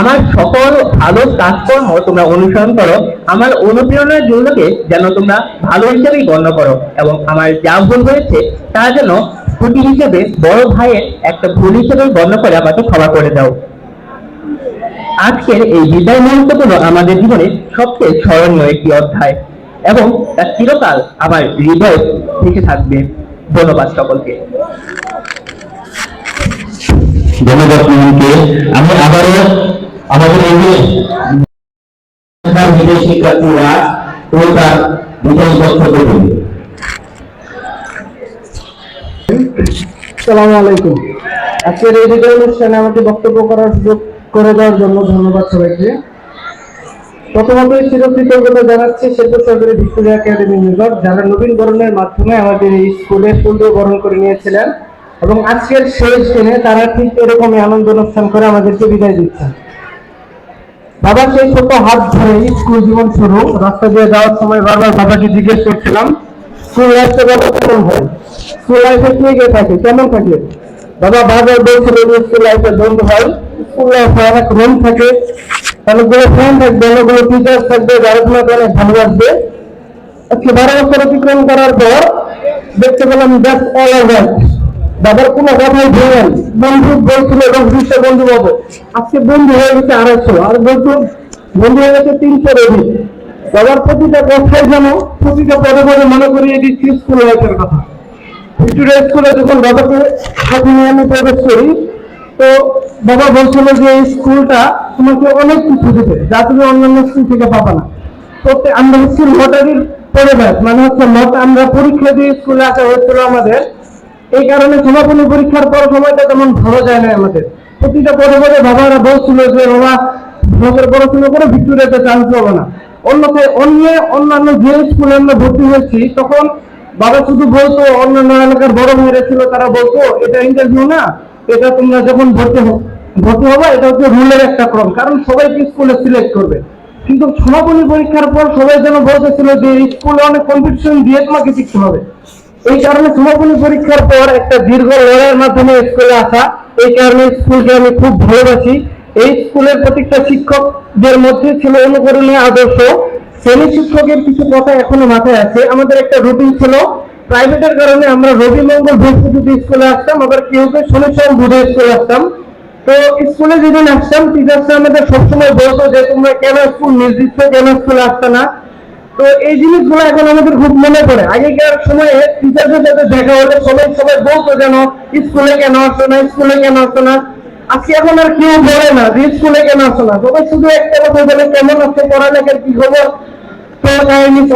আমার সকল ভালো কাজকর্ম তোমরা অনুসরণ করো, আমার অনুপ্রেরণার জন্যকে যেন তোমরা ভালো হিসেবেই গণ্য করো, এবং আমার যা ভুল হয়েছে তা যেন ত্রুটি হিসেবে বড় ভাইয়ের একটা ভুল হিসেবে গণ্য করে আমাকে ক্ষমা করে দাও। আজকের এই বিদায় মুহূর্তগুলো আমাদের জীবনে সবচেয়ে স্মরণীয় একটি অধ্যায়, এবং তা চিরকাল আমার হৃদয়ে থেকে থাকবে। ধন্যবাদ সকলকে। ধন্যবাদ মোহনকে। আমি আবারও আমাদের এই যে বিদেশি শিক্ষার্থীরা ও তার বিদায় বক্তব্য দেবে। আসসালামু আলাইকুম। আজকের এই বিদায় অনুষ্ঠানে আমাকে বক্তব্য করার সুযোগ করে দেওয়ার জন্য ধন্যবাদ সবাইকে। প্রথমত চিরকৃতজ্ঞতা জানাচ্ছি শেরপুর সরকারি ভিক্টোরিয়া একাডেমি নিকট, যারা নবীন বরণের মাধ্যমে আমাদের এই স্কুলে ফুল দিয়ে বরণ করে নিয়েছিলেন, এবং আজকের শেষ দিনে তারা ঠিক এরকমই আনন্দ অনুষ্ঠান করে আমাদেরকে বিদায় দিচ্ছেন। বাবা সেই ছোট হাত ধরে স্কুল জীবন শুরু। রাস্তা দিয়ে যাওয়ার সময় বারবার বাবাকে জিজ্ঞেস করছিলাম, স্কুল লাইফটা বাবা কেমন হয়, স্কুল লাইফে কে কে থাকে, কেমন থাকে। বাবা বারবার বলছিল যে স্কুল লাইফে বন্ধু হয়, স্কুল লাইফে অনেক রুম থাকে, অনেকগুলো ফ্রেন্ড থাকবে, অনেকগুলো টিচার্স থাকবে যারা তোমাকে অনেক ভালোবাসবে। আজকে 12 বছর অতিক্রম করার পর দেখতে পেলাম জাস্ট অল ওভার বাবার কোনো কথাই ভেঙেন। বন্ধু বলছিল 10-20টা বন্ধু পাবো, আজকে বন্ধু হয়ে গেছে 250, আর বন্ধু হয়ে গেছে 300 অধিক। বাবার প্রতিটা কথাই যেন প্রতিটা পদে পদে মনে করিয়ে দিচ্ছি স্কুল লাইফের কথা। ভিক্টোরিয়া স্কুলে যখন বাবাকে সাথে নিয়ে আমি প্রবেশ করি, তো বাবা বলছিল যে এই স্কুলটা তোমাকে অনেক কিছু দেবে যা তুমি অন্যান্য স্কুল থেকে পাবা না। প্রত্যেক আমরা হচ্ছে লটারির পরিবেশ, মানে হচ্ছে আমরা পরীক্ষা দিয়ে স্কুলে আসা হয়েছিল আমাদের, এই কারণে সমাপনী পরীক্ষার পর সময়টা তেমন ভালো যায় না আমাদের। প্রতিটা পদে পদে বাবারা বলছিল যে বাবা ব্লকের পড়াশোনা করে ভিক্টোরিয়াতে চান্স পাবো না। অন্যান্য যে স্কুলে আমরা ভর্তি হয়েছি তখন বাবা শুধু বলতো, অন্যান্য এলাকার বড় ভাইরা ছিল তারা বলতো এটা ইন্টারভিউ না, এটা তোমরা যখন ভর্তি হবে এটা হচ্ছে রুলের একটা ক্রম, কারণ সবাইকে স্কুলে সিলেক্ট করবে। কিন্তু সমাপনী পরীক্ষার পর সবাই যেন বলতেছিল যে এই স্কুলে অনেক কম্পিটিশন দিয়ে তোমাকে শিখতে হবে। এই কারণে সমাপনী পরীক্ষার পর একটা দীর্ঘ লড়াইয়ের মাধ্যমে স্কুলে আসা, এই কারণে স্কুলকে আমি খুব ভালোবাসি। এই স্কুলের প্রত্যেকটা শিক্ষকদের মধ্যে ছিল অনুকরণীয় আদর্শ। শ্রেণী শিক্ষকের কিছু কথা এখনো মাথায় আছে। আমাদের একটা রুটিন ছিল, প্রাইভেটের কারণে আমরা রবি মঙ্গল বৃহস্পতি স্কুলে আসতাম, আবার কেউ কেউ শনিবার বুধে স্কুলে আসতাম। তো স্কুলে যেদিন আসতাম টিচার্সরা আমাদের সবসময় বলতো যে তোমরা কেন স্কুল নির্দিষ্ট কেন স্কুলে আসতে না। তো এই জিনিসগুলো এখন আমাদের খুব মনে পড়ে। আগেকার সময়ে টিচারদের সাথে দেখা হলে সবাই বলতো যেন স্কুলে কেন আসতো না, স্কুলে কেন আসতো না। আজকে এখন আর কেউ বলে না যে স্কুলে কেন আসতো না, সবাই শুধু একটা কথা বলে কেমন আছে, পড়ালেখার কি খবর, তো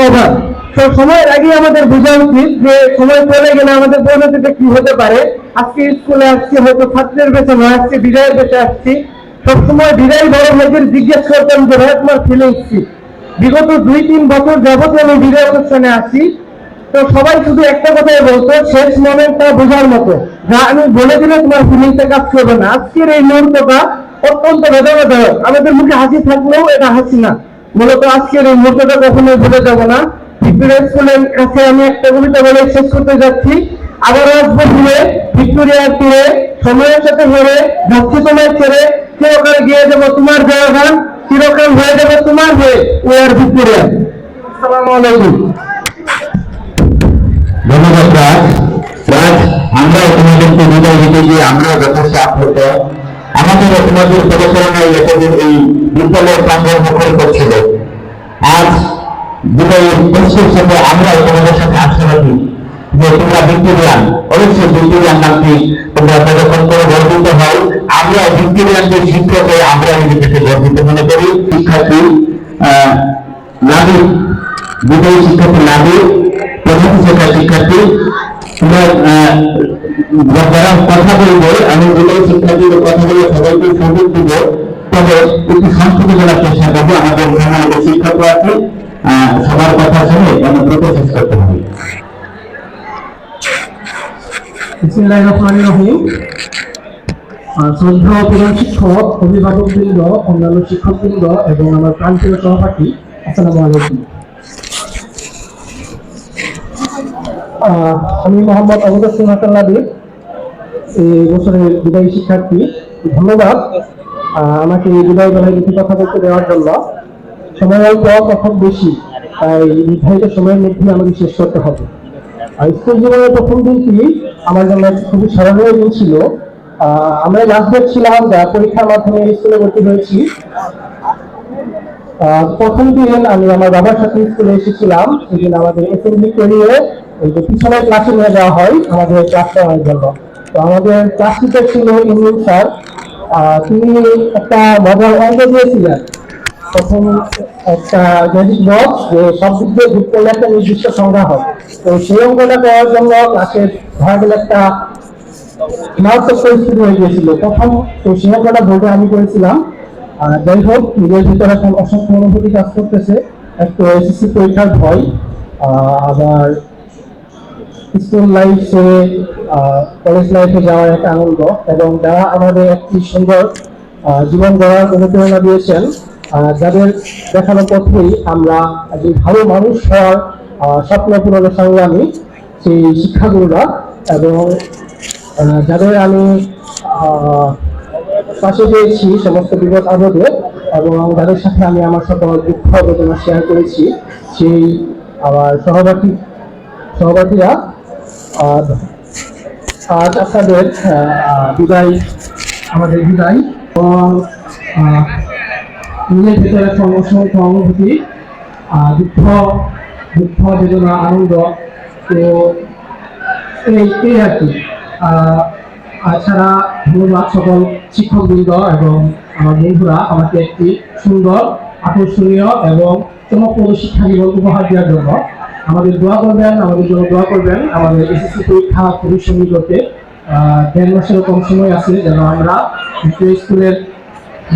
ওভার। তো সময়ের আগে আমাদের বোঝা উচিত যে সময় চলে গেলে আমাদের পরিণতিটা কি হতে পারে। আজকে স্কুলে আসছি হয়তো ছাত্রের বেশে নয়, আজকে বিদায়ের বেশে আসছি। সবসময় বিদায় বড় ভাইদের জিজ্ঞেস করতাম যে ভাই তোমার ফিলিংস কি। বিগত 2-3 বছর যাবতীয় আমি বিদায় অনুষ্ঠানে আসি, তো সবাই শুধু একটা কথাই বলতো, শেষ মোমেন্টটা বোঝার মতো, যা আমি বলে দিলে তোমার ফিলিংসটা কাজ করবে না। আজকের এই মুহূর্তটা অত্যন্ত বেদনাদায়ক। আমাদের মুখে হাসি থাকলেও এটা হাসি না। মূলত আজকের এই মুহূর্তটা কখনোই ভুলে যাবো না। ভিক্টোরিয়া স্কুলের কাছে আমি একটা কবিতা বলে শেষ করতে যাচ্ছি। আবার আসবো ফিরে ভিক্টোরিয়ার তীরে, সময়ের সাথে হেরে যাচ্ছি তোমার ছেড়ে, চিরকাল গিয়ে যাবো তোমার জয়গান, চিরকাল হয়ে যাবে তোমার হয়ে ওই আর ভিক্টোরিয়া। আসসালামু আলাইকুম। ধন্যবাদ রাজ। আমরা তোমাদেরকে বিদায় দিতে গিয়ে আমরাও যথেষ্ট আপ্লুত। আমাদের তোমাদের পরিচালনায় এতদিন এই বিদ্যালয়ের প্রাঙ্গণ মুখর করছিল। আজ বিদায়ের পরিষের সাথে আমরাও তোমাদের সাথে আশাবাদী যে তোমরা ভিক্টোরিয়ান, অবশ্যই ভিক্টোরিয়ান নামটি তোমরা প্রদর্শন করে গর্বিত হও। আমরা ভিক্টোরিয়ানদের শিক্ষক হয়ে আমরা নিজেকে গর্বিত মনে করি। শিক্ষার্থী নাবিক, বিদায়ী শিক্ষার্থী নাবিক, প্রথম শ্রেণীর শিক্ষার্থী, যারা কথা বলবো আমি বিদায়ী শিক্ষার্থীদের কথা বলে সবাইকে সুযোগ দিব, তবে একটু সংক্ষেপে বলার চেষ্টা করবো। আমাদের আমাদের শিক্ষক আছে, সবার কথা শুনে গণতন্ত্র শেষ করতে হবে। বিসমিল্লাহির রহমানির রহিম। শ্রদ্ধেয় প্রধান শিক্ষক, অভিভাবকবৃন্দ, অন্যান্য শিক্ষকবৃন্দ এবং আমার প্রান্তীয় সহপাঠী, আসসালামু আলাইকুম। আমি মোহাম্মদ আবুল হাসান লাবি, এই বছরের বিদায়ী শিক্ষার্থী। ধন্যবাদ আমাকে এই বিদায় বেলায় কিছু কথা বলতে দেওয়ার জন্য। সময় অল্প, কথা বেশি, তাই নির্ধারিত সময়ের মধ্যে আমাকে শেষ করতে হবে। আর স্কুল জীবনের প্রথম দিনটি আমার জন্য খুবই স্মরণীয় দিন ছিল। আমরা লাস্ট ডেট ছিলাম, পরীক্ষার মাধ্যমে স্কুলে ভর্তি হয়েছি। প্রথম দিন আমি আমার বাবার সাথে স্কুলে এসেছিলাম। সেদিন আমাদের অ্যাসেম্বলি করিয়ে এই যে পিছনের ক্লাসে নিয়ে যাওয়া হয় আমাদের ক্লাস করার জন্য। তো আমাদের ক্লাস টিচার ছিল ইংলিশ স্যার। তিনি একটা মজার অঙ্ক দিয়েছিলেন। প্রথম একটা ম্যাজিক বক্স, যে সব দিক দিয়ে যোগ করলে একটা নির্দিষ্ট সংখ্যা হয়। তো সেই অঙ্কটা করার জন্য ক্লাসের ধরা গেলে একটা মারাত্মক পরিস্থিতি হয়ে গিয়েছিল প্রথম। তো সেই অঙ্কটা বোর্ডে আমি করেছিলাম। যাই হোক, নিজের ভিতরে এখন অসংখ্য অনুভূতি কাজ করতেছে। একটু এসএসসি পরীক্ষার ভয়, আবার স্কুল লাইফ ছেড়ে কলেজ লাইফে যাওয়ার একটা আনন্দ, এবং যারা আমাদের একটি সুন্দর জীবন গড়ার অনুপ্রেরণা দিয়েছেন, যাদের দেখানো পথেই আমরা একজন ভালো মানুষ হওয়ার স্বপ্ন পূরণের সংগ্রামী সেই শিক্ষাগুরুরা, এবং যাদের আমি পাশে পেয়েছি সমস্ত বিপদ আপদে, এবং যাদের সাথে আমি আমার সকল দুঃখ বেদনা শেয়ার করেছি সেই আমার সহপাঠীরা, আজ আপনাদের বিদায়, আমাদের বিদায়, এবং নিজের ভিতরে অসংখ্য অনুভূতি, দুঃখ বেদনা, আনন্দ। তো এই আর কি। এছাড়া ধন্যবাদ সকল শিক্ষকবৃন্দ এবং আমার বন্ধুরা আমাকে একটি সুন্দর, আকর্ষণীয় এবং চমকপ্রদ শিক্ষা জীবন উপহার দেওয়ার জন্য। আমাদের দোয়া করবেন, আমাদের জন্য দোয়া করবেন। আমাদের এসএসসি পরীক্ষা খুবই সন্নিকটে, 1.5 মাসেরও কম সময় আছে, যেন আমরা স্কুলের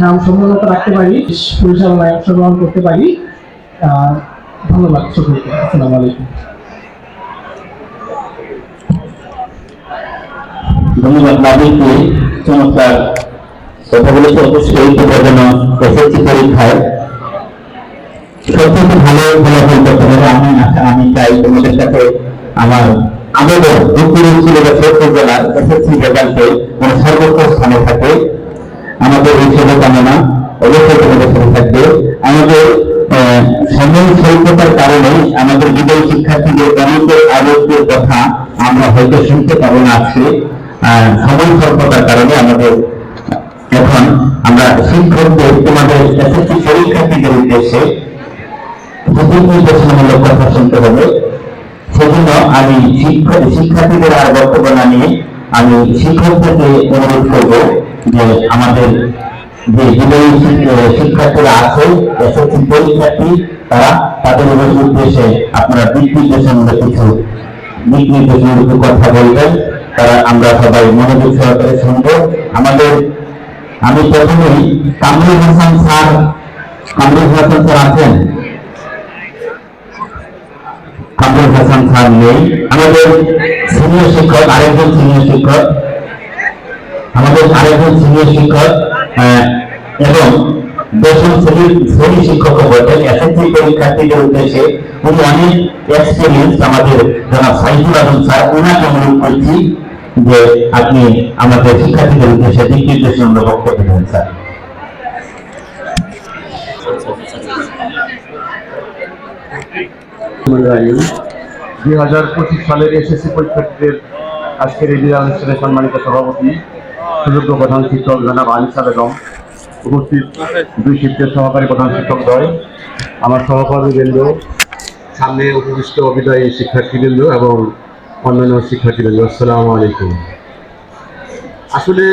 নাম সম্মানিত রাখতে পারি, পরিচালনায় অংশগ্রহণ করতে পারি। ধন্যবাদ সকলকে। আসসালামু আলাইকুম। ধন্যবাদ নাবিককে, চমৎকার কথা বলেছে। অবশ্যই তোমার জন্য এসএসসি পরীক্ষায় সবথেকে ভালো ফলাফল করতে হবে। আমি চাই তোমাদের সাথে আমার আবেদন, উত্তর ছিল জেলার এসএসসি রেজাল্টে সর্বোচ্চ স্থানে থাকে। আমাদের এই শুভকামনা অবশ্যই তোমাদের সাথে থাকবে। আমাদের সময় স্বল্পতার কারণে আমাদের বিদায়ী শিক্ষার্থীদের অনেকের আলোচনার কথা আমরা হয়তো শুনতে পাবো না আজকে, সময় স্বল্পতার কারণে। আমাদের এখন আমরা শিক্ষকদের তোমাদের এসএসসি পরীক্ষার্থীদের উদ্দেশ্যে নির্দেশনামূলক কথা শুনতে হবে। সেজন্য আমি শিক্ষার্থীদের আর বক্তব্য না নিয়ে আমি শিক্ষকদেরকে অনুরোধ করব যে আমাদের যে বিদায়ী শিক্ষার্থীরা আছে, এসএসসি পরীক্ষার্থী, তারা তাদের উদ্দেশ্যে আপনারা দিক নির্দেশনামূলক কিছু কথা বলবেন। তারা আমরা সবাই মনোযোগ সহকারে শুনবো। আমি প্রথমেই কামরুল হাসান স্যার আছেন? কামরুল হাসান স্যার নেই। আমাদের সিনিয়র শিক্ষক, আরেকজন সিনিয়র শিক্ষক এবং 10ম শ্রেণীর শিক্ষক বলেন এসএসসি পরীক্ষার্থীদের উদ্দেশ্যে উনি অনেক এক্সপিরিয়েন্স আমাদের জনাব সাইফুল আলম স্যার, ওনাকে অনুরোধ করছি যে আপনি আমাদের শিক্ষার্থীদের উদ্দেশ্যে দিক নির্দেশনামূলক বক্তব্য দেবেন স্যার। 2025 সালের এসএসসি পরীক্ষার্থীদের আজকের এই বিদায় অনুষ্ঠানে সম্মানিত সভাপতি, সুযোগ্য প্রধান শিক্ষক জনাব আনিসা বেগম, উপস্থিত 2 শিফটের সহকারী প্রধান শিক্ষকদ্বয়, আমার সহকর্মীবৃন্দ, সামনে উপবিষ্ট বিদায়ী শিক্ষার্থীবৃন্দ এবং অন্যান্য শিক্ষার্থীবৃন্দ, আসসালামু আলাইকুম। আসলে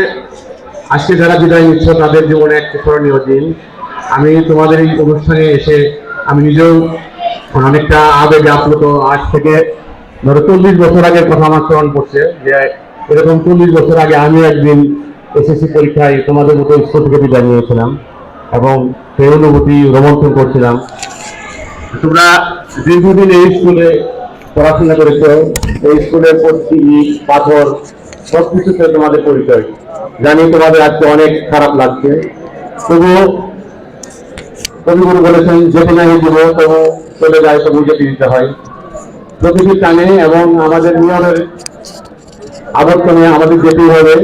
আজকে যারা বিদায় নিচ্ছ তাদের জীবনে একটি স্মরণীয় দিন। আমি তোমাদের এই অনুষ্ঠানে এসে আমি নিজেও অনেকটা আবেগে আপ্লুত। আজ থেকে ধরো 40 বছর আগের কথা আমার স্মরণ পড়ছে, যে এরকম 40 বছর আগে আমিও একদিন এসএসসি পরীক্ষায় তোমাদের মতো স্কুল থেকে বিদায় নিয়েছিলাম এবং সেই অনুভূতি রোমন্থন করছিলাম। তোমরা দীর্ঘদিন এই স্কুলে পড়াশোনা করেছ, এই স্কুলের প্রতি ইট পাথর সবকিছুতে তোমাদের পরিচয়। জানি তোমাদের আজকে অনেক খারাপ লাগছে, তবুও কবিগুরু বলেছেন যেতে নাই দিব তবু চলে যায়, তবু যেতে দিতে হয়। প্রকৃতির টানে এবং আমাদের নিয়মের আবর্তনে আমাদের যেতেই হবে।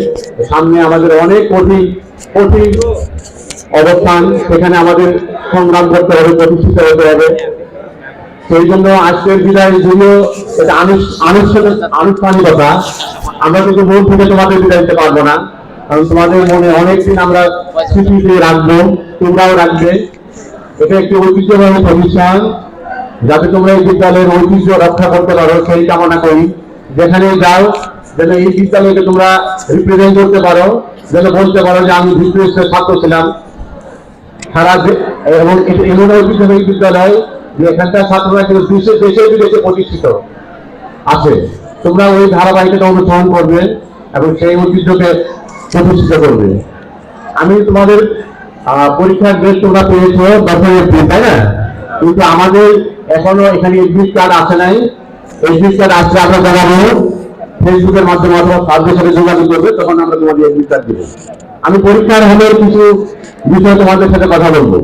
সামনে আমাদের অনেক কঠিন কঠিন অবস্থান, সেখানে আমাদের সংগ্রাম করতে হবে, প্রতিষ্ঠিত হতে হবে। সেই জন্য আজকের বিদায় যদিও এটা আনুষ্ঠানিকতা, আমরা কিন্তু মন থেকে তোমাদের বিদায় দিতে পারবো না, কারণ তোমাদের মনে অনেকদিন আমরা স্মৃতিতে রাখবো, তোমরাও রাখবে। এটা একটি ঐতিহ্যবাহী প্রতিষ্ঠান, যাতে তোমরা এই বিদ্যালয়ের ঐতিহ্য রক্ষা করতে পারো সেই কামনা করি। যেখানে যাও যেন এই বিদ্যালয়কে তোমরা রিপ্রেজেন্ট করতে পারো, যেন বলতে পারো যে আমি বিদ্রোহের ছাত্র ছিলাম। সারা এবং এমন ঐতিহ্যবাহী বিদ্যালয় যে এখানকার ছাত্ররা কিন্তু দেশে বিদেশে প্রতিষ্ঠিত আছে। তোমরা ওই ধারাবাহিকতা অনুসরণ করবে এবং সেই ঐতিহ্যকে প্রতিষ্ঠিত করবে। আমি তোমাদের পরীক্ষার ডেট তোমরা পেয়েছো 10 এপ্রিল, তাই না? কিন্তু আমাদের এখনো এখানে এডমিট কার্ড আসে নাই। এডমিট কার্ড আসলে আমরা জানাবো, ফেসবুকের মাধ্যমে অথবা সার্ভের সাথে যোগাযোগ করবে, তখন আমরা তোমাদের এডমিট কার্ড দেবো। আমি পরীক্ষার হলের কিছু বিষয়ে তোমাদের সাথে কথা বলবো।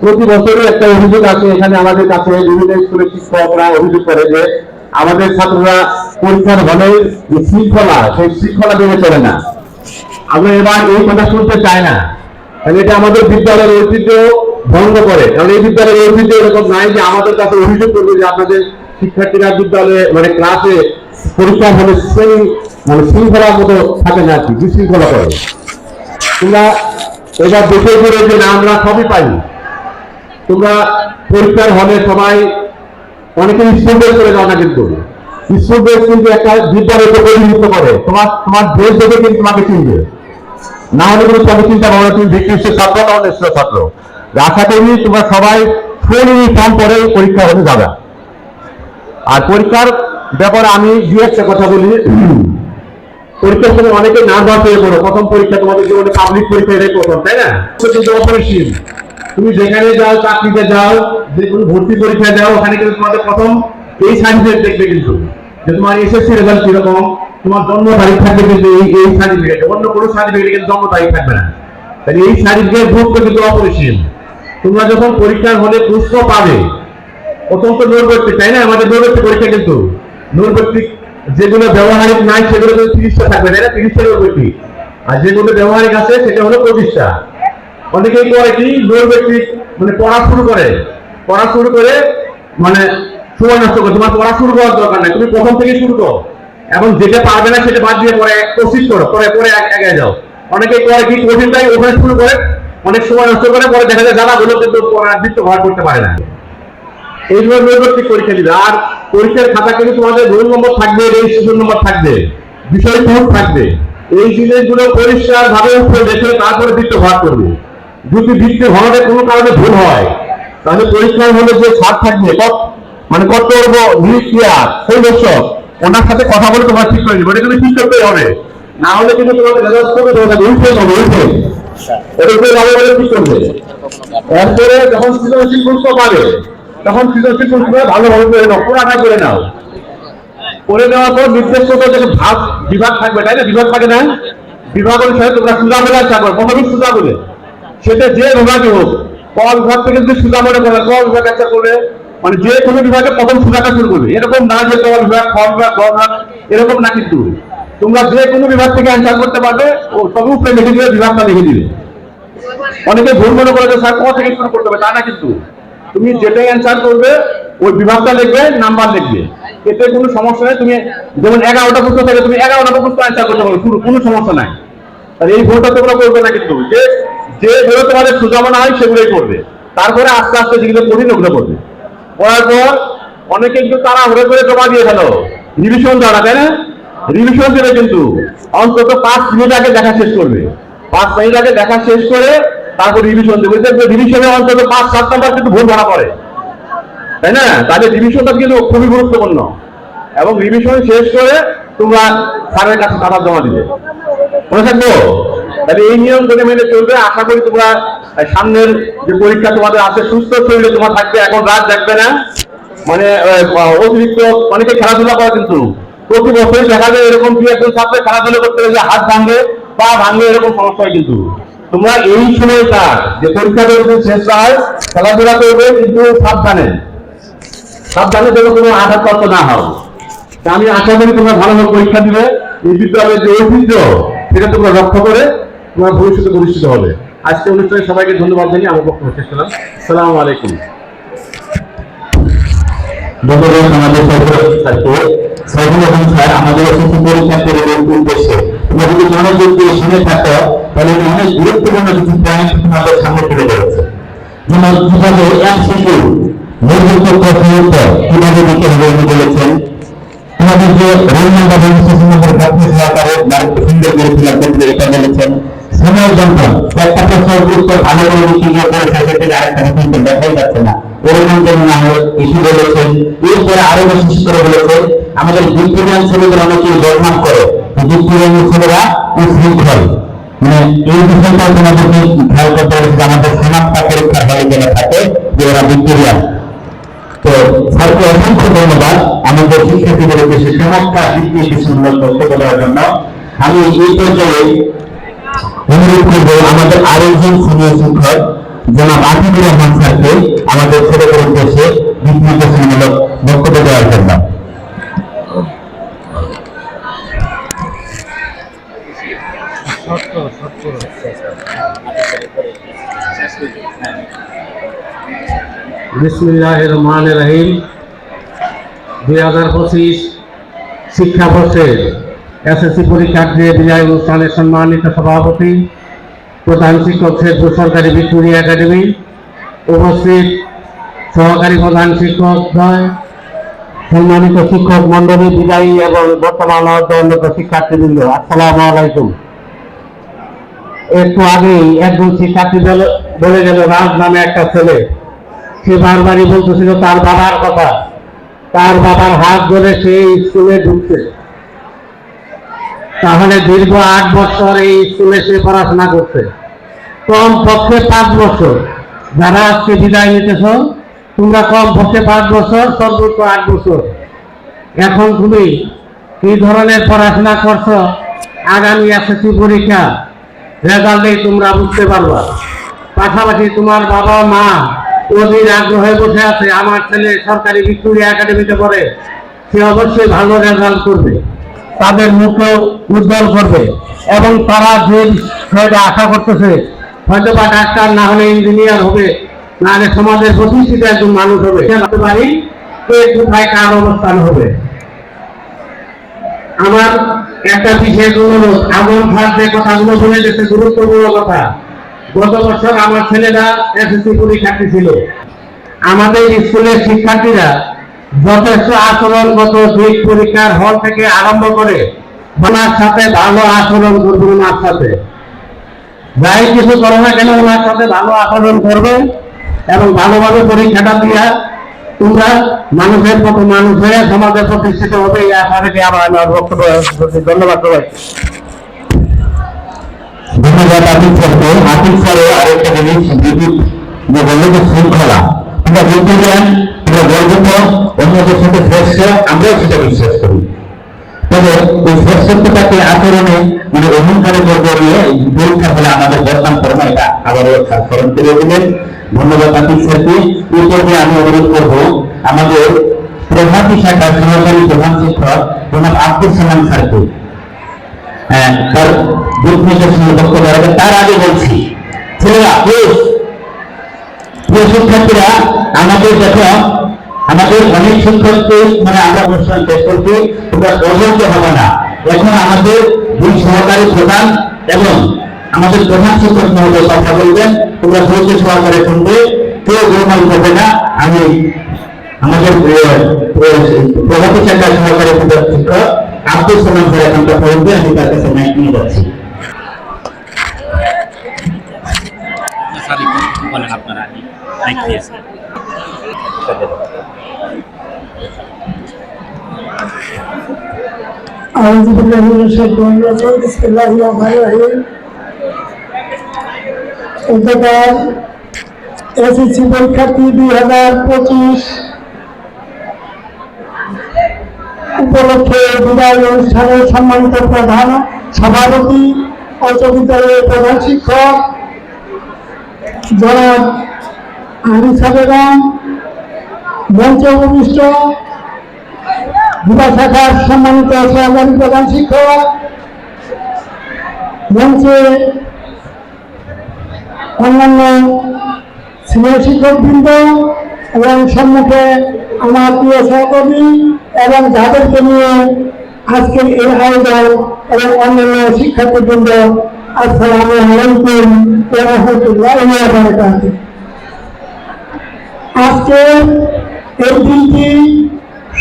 প্রতি বছরই একটা অভিযোগ আছে এখানে আমাদের কাছে, বিভিন্ন স্কুলের শিক্ষকরা অভিযোগ করে যে আমাদের ছাত্ররা পরীক্ষার হলে যে শৃঙ্খলা, সেই শৃঙ্খলা মেনে চলে না। আমরা এবার এই কথা শুনতে চাই না, কারণ এটা আমাদের বিদ্যালয়ের ঐতিহ্য ভঙ্গ করে। কারণ এই বিদ্যালয়ের ঐতিহ্য এরকম নাই যে আমাদের কাছে অভিযোগ করবে যে আপনাদের শিক্ষার্থীরা বিদ্যালয়ে মানে ক্লাসে পরীক্ষার হলে মানে শৃঙ্খলার মতো থাকে না, আর কি বিশৃঙ্খলা করে। তোমরা এবার দেখে করে যে না আমরা সবই পাই। তোমরা পরীক্ষার হলে সবাই অনেকে স্কুল ড্রেস করে যাও না, কিন্তু স্কুল ড্রেস কিন্তু একটা বিদ্যালয়কে প্রতিনিধিত্ব করে। তোমার ড্রেস দেখে কিন্তু তোমাকে চিনবে, না হলে কোনো সব চিন্তা ভাবনা তুমি বিকৃষ্ট ছাত্র না হলে ছাত্র। আশা করি তোমরা সবাই ফুল ইউনিফর্ম পরে পরীক্ষা হলে যাবে। আর পরীক্ষার ব্যাপারে আমি দু একটা কথা বলি। পরীক্ষার সময় অনেকে নার্ভাস হয়ে পড়ো। প্রথম পরীক্ষা তোমাদের জীবনে পাবলিক পরীক্ষা, এটাই প্রথম, তাই না? কিন্তু অপরিসীম, তুমি যেখানে যাও, চাকরিতে যাও, যে কোনো ভর্তি পরীক্ষা যাও, ওখানে কিন্তু তোমাদের প্রথম এই সার্টিফিকেট দেখবে, কিন্তু যে তোমার এসএসসি রেজাল্ট কিরকম, তোমার জন্ম তারিখ থাকবে কিন্তু এই সার্টিফিকেট, অন্য কোনো সার্টিফিকেট কিন্তু জন্ম তারিখ থাকবে না। তাহলে এই সার্টিফিকেট গুরুত্ব কিন্তু অপরিসীম। তোমরা যখন পরীক্ষার হলে প্রশ্ন পাবে, প্রথম তো নৈর্ব্যক্তিক, তাই না? আমাদের নৈর্ব্যক্তিক পরীক্ষা, কিন্তু নৈর্ব্যক্তিক যেগুলো ব্যবহারিক নাই সেগুলো কিন্তু 30টা থাকবে, তাই না? 30টা নৈর্ব্যক্তিক, আর যেগুলো ব্যবহারিক আছে সেটা হলো 25টা। অনেকেই করে কি নৈর্ব্যক্তিক মানে পড়া শুরু করে মানে সময় নষ্ট করে। তোমার পড়া শুরু করার দরকার নাই, তুমি প্রথম থেকে শুরু করো এবং যেটা পারবে না সেটা বাদ দিয়ে পরে প্রসিড করো, পরে এগিয়ে যাও। অনেকে করে কি কঠিনটাই ওখানে শুরু করে, অনেক সময় নষ্ট করে, পরে দেখা যায় জানাগুলো কিন্তু পড়াবৃত্ত ভাগ করতে পারে না। এইগুলো নৈর্ব্যক্তিক পরীক্ষা দিবে। আর পরীক্ষার খাতা কিন্তু তোমাদের রোল নম্বর থাকবে, রেজিস্ট্রেশন নম্বর থাকবে, বিষয় কোড থাকবে। এই জিনিসগুলো পরিষ্কার ভাবে উপরে দেখে তারপরে বৃত্ত ভাগ করবে। যদি বৃত্তের ভাগে কোনো কারণে ভুল হয়, তাহলে পরীক্ষার হলে যে ছাড় থাকবে, মানে কর্তব্য নিরীক্ষিয়ার সেই দর্শক, ওনার সাথে কথা বলে তোমার ঠিক করে নেবে। এটা কিন্তু ঠিক করতেই হবে, না হলে কিন্তু তোমাদের রেজাল্ট করবে, তোমাদের উঠে যাবে, এটা উপরে ভালো বলে ঠিক করবে। এরপরে যখন সৃজনশীল গুরুত্ব পাবে, তখন সৃজনশীল গুরুত্ব ভালোভাবে করে নাও, পুরাটা করে নাও। করে দেওয়ার পর নির্দেশ করতে যে বিভাগ থাকবে, তাই না? বিভাগ থাকে না? বিভাগ অনুসারে তোমরা সুজা বলে থাকবে, প্রথমে সুজা বলে, সেটা যে বিভাগে হোক। ক বিভাগ থেকে যদি সুজা মনে করে, ক বিভাগ একটা করে, মানে যে কোনো বিভাগে প্রথম সুজাটা শুরু করবে। এরকম না যে ক বিভাগ, খ বিভাগ, গ বিভাগ, এরকম না। কিন্তু তোমরা যে কোনো বিভাগ থেকে অ্যান্সার করতে পারবে, ও তবে উপরে লিখে দিবে, বিভাগটা লিখে দিবে। অনেকে ভুল মনে করে যে স্যার ক থেকে শুরু করতে হবে, তা না। কিন্তু তুমি যেটাই অ্যান্সার করবে ওই বিভাগটা লিখবে, নাম্বার লিখবে, এতে কোনো সমস্যা নেই। তুমি যেমন 11টা প্রশ্ন থাকে, তুমি 11টা প্রশ্ন অ্যান্সার করতে পারো, কোনো সমস্যা নাই। আর এই ভুলটা তোমরা করবে না, কিন্তু যেগুলো তোমাদের সোজা মনে হয় সেগুলোই করবে। তারপরে আস্তে আস্তে যেগুলো কঠিন ওগুলো করবে। করার পর অনেকে কিন্তু তারা হরে করে জমা দিয়ে ফেলো রিভিশন দ্বারা, তাই না? রিভিশন দেবে, কিন্তু অন্তত 5 মিনিট আগে দেখা শেষ করবে। 5 মিনিট আগে দেখা শেষ করে তারপর রিভিশন দেবে। রিভিশনে অন্তত 5-7 নাম্বার কিন্তু ভুল ধরা পড়ে, তাই না? তাহলে রিভিশনটা কিন্তু খুবই গুরুত্বপূর্ণ। এবং রিভিশন শেষ করে তোমরা স্যারের কাছে খাতা জমা দিবে, মনে থাকবো। তাহলে এই নিয়ম যদি মেনে চলবে, আশা করি তোমরা সামনের যে পরীক্ষা তোমাদের আছে সুস্থ শরীরে তোমার থাকবে। এখন রাত দেখবে না, মানে অতিরিক্ত অনেকে খেলাধুলা করে, কিন্তু প্রতি বছরই দেখা যায় এরকম কি একজন ছাত্র খেলাধুলা করতে গেলে হাত ভাঙবে, পা ভাঙবে, এরকম সমস্যা হয়। কিন্তু তোমরা এই সময়টা যে পরীক্ষা শেষ হয় খেলাধুলা করবে, কিন্তু সাবধানে। সাবধানে যেন কোনো আঘাতপ্রাপ্ত না হয়। তা আমি আশা করি তোমরা ভালোভাবে পরীক্ষা দিবে, এই বিদ্যালয়ের যে ঐতিহ্য সেটা তোমরা রক্ষা করে তোমার ভবিষ্যতে প্রতিষ্ঠিত হবে। আজকে অনুষ্ঠানে সবাইকে ধন্যবাদ জানিয়ে আমার বক্তব্য শেষ করলাম। আসসালামু আলাইকুম। ধন্যবাদ আমাদের সাইফুল এবং স্যার আমাদের এসএসসি পরীক্ষা করে উদ্দেশ্যে তোমরা যদি মনোযোগ দিয়ে শুনে থাকো তাহলে অনেক গুরুত্বপূর্ণ কিছু পয়েন্ট তোমাদের সামনে তুলে ধরেছে। যেমন কিভাবে এমসিকিউ নির্দিষ্ট প্রশ্নের উত্তর কিভাবে দিতে হবে উনি বলেছেন। আমাদের যে রোল নাম্বার রেজিস্ট্রেশন নাম্বার প্রাপ্তি সহকারে সুন্দর করে ফিল করতে এটা বলেছেন। সময় যন্ত্রণ একটা প্রশ্নের উত্তর ভালো করে লিখে গিয়ে পরীক্ষা ক্ষেত্রে আরেকটা কিন্তু দেখাই যাচ্ছে না, এরকম যেন না হয় ইস্যু বলেছেন। এরপরে আরো বেশি করে বলেছেন আমাদের বিজ্ঞান ছেলেদের অনেকেই বদনাম করে, বিজ্ঞান ছেলেরা উশৃঙ্খল, মানে এই বিষয়টা তোমাদেরকে খেয়াল করতে হবে যে আমাদের সমাজটা পরীক্ষার হলে যেন থাকে যে ওরা বিজ্ঞান। তো স্যারকে অসংখ্য ধন্যবাদ আমাদের শিক্ষার্থীদের উদ্দেশ্যে চমৎকার দিকনির্দেশমূলক বক্তব্য দেওয়ার জন্য। আমি এই পর্যায়ে অনুরোধ করবো আমাদের আরেকজন সিনিয়র শিক্ষক জনাব আতিকুর রহমান স্যারকে আমাদের ছেলেদের উদ্দেশ্যে দিকনির্দেশমূলক বক্তব্য দেওয়ার জন্য। বিসমিল্লাহির রহমানির রহিম। 2025 শিক্ষাবর্ষের এসএসসি পরীক্ষার্থী বিদায় অনুষ্ঠানের সম্মানিত সভাপতি প্রধান শিক্ষক শেরপুর সরকারি ভিক্টোরিয়া একাডেমি, উপস্থিত সহকারী প্রধান শিক্ষকদ্বয়, সম্মানিত শিক্ষক মন্ডলী, বিদায়ী এবং বর্তমান অধ্যয়নরত শিক্ষার্থীবৃন্দ, আসসালামু আলাইকুম। একটু আগেই একজন শিক্ষার্থী বলে গেল রাজ নামে একটা ছেলে, সে বারবারই বলতেছিল তার বাবার কথা, তার বাবার হাত ধরে সে স্কুলে ঢুকছে। তাহলে দীর্ঘ 8 বছর এই স্কুলে সে পড়াশোনা করছে, কম পক্ষে 5 বছর। যারা আজকে বিদায় নিতেছ তোমরা কম পক্ষে 5 বছর, সর্বোচ্চ 8 বছর। এখন তুমি কি ধরনের পড়াশোনা করছো আগামী এসএসসি পরীক্ষা রেজাল্টেই তোমরা বুঝতে পারবা। পাশাপাশি তোমার বাবা মা অধীর আগ্রহে বসে আছে আমার ছেলে সরকারি ভিক্টোরিয়া একাডেমিতে পড়ে, সে অবশ্যই ভালো রেজাল্ট করবে, তাদের মুখে উজ্জ্বল করবে এবং তারা যে বিষয়টা আশা করতেছে হয়তো বা ডাক্তার না হলে ইঞ্জিনিয়ার হবে, না হলে সমাজের প্রতিষ্ঠিত একজন মানুষ হবে, জানতে পারি কে কোথায় কার অবস্থান হবে। আমার একটা বিশেষ অনুরোধ, আগম স্যার যে কথাগুলো বলে গেছে গুরুত্বপূর্ণ কথা। গত বছর আমার ছেলেরা এসএসসি পরীক্ষার্থী ছিল, আমাদের স্কুলের শিক্ষার্থীরা যথেষ্ট আচরণগত দিক পরীক্ষার হল থেকে আরম্ভ করে ওনার সাথে ভালো আচরণ করবে, ওনার সাথে যাই কিছু করো না কেন ওনার সাথে ভালো আচরণ করবে এবং ভালোভাবে পরীক্ষাটা দিয়া তোমরা মানুষের মতো মানুষ হয়ে সমাজে প্রতিষ্ঠিত হবে, এই আশা রেখে আমার বক্তব্য। ধন্যবাদ সবাই। ধন্যবাদ আতিক স্যারকে। আতিক স্যারের আরেকটা জিনিস যে বললো যে শৃঙ্খলা, তোমরা বিজ্ঞান তোমরা গর্বিত, অন্যদের সাথে শ্রেষ্ঠ, আমরাও সেটা বিশ্বাস করি। তবে এই শ্রেষ্ঠত্বটাকে আচরণে মানে অহংকারে গর্ব নিয়ে পরীক্ষা ফলে আমাদের বদনাম করো না, এটা আবারও স্মরণ করে দিলেন। ধন্যবাদ আতিক স্যারকে। এই পর্যায়ে আমি অনুরোধ করবো আমাদের প্রভাতী শাখার সহকারী প্রধান শিক্ষক জনাব আব্দুল সালাম স্যারকে তার দিক নির্দেশনা বক্তব্য রাখবেন। তার আগে বলছি ছেলেরা, প্রিয় শিক্ষার্থীরা, আমাদের দেখো আমাদের অনেক শিক্ষককে মানে আমরা অনুষ্ঠান শেষ করছি, তোমরা অযোগ্য হবে না। এখন আমাদের 2 সহকারী প্রধান এবং আমাদের প্রধান শিক্ষক মহোদয় কথা বলবেন, তোমরা ধৈর্য সহকারে শুনবে, কেউ গোলমাল করবে না। আমি আমাদের প্রভাতী শাখার সহকারী প্রধান শিক্ষক আব্দুল সালাম স্যার এখন কথা বলবে, আমি তার কাছে মাইক নিয়ে যাচ্ছি। أعوذ بالله من الشيطان الرجيم بسم الله الرحمن الرحيم গতকাল এসএসসি পরীক্ষার্থী 2025 উপলক্ষে বিদায় অনুষ্ঠানে সম্মানিত প্রধান সভাপতি উচ্চ বিদ্যালয়ের প্রধান শিক্ষক জনাব আনিসা বেগম, মঞ্চে উপবিষ্ট বিভাগ শাখার সম্মানিত সহকারী প্রধান শিক্ষক, মঞ্চে অন্যান্য সিনিয়র শিক্ষকবৃন্দ এবং সম্মুখে আমার প্রিয় সহকর্মী এবং যাদেরকে নিয়ে আজকের এই আয়োজন এবং অন্যান্য শিক্ষার্থীবৃন্দ, আসসালামু আলাইকুম ওয়া রাহমাতুল্লাহি ওয়া বারাকাতুহু। আজকে এই দিনটি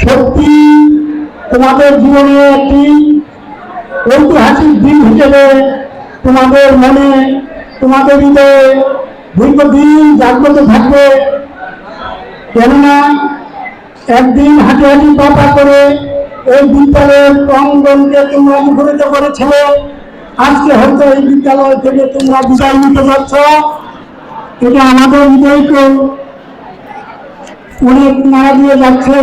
সত্যি তোমাদের জীবনে একটি ঐতিহাসিক দিন হিসেবে তোমাদের মনে, তোমাদের হৃদয়ে দীর্ঘদিন জাগ্রত থাকবে। কেননা একদিন হাঁটি হাঁটি পা করে এই বিদ্যালয়ের প্রাঙ্গণকে তোমরা মুখরিত করেছিলে। আজকে হয়তো এই বিদ্যালয় থেকে তোমরা বিদায় নিতে যাচ্ছ। এটা আমাদের হৃদয়কে অনেক নাড়া দিয়ে যাচ্ছে।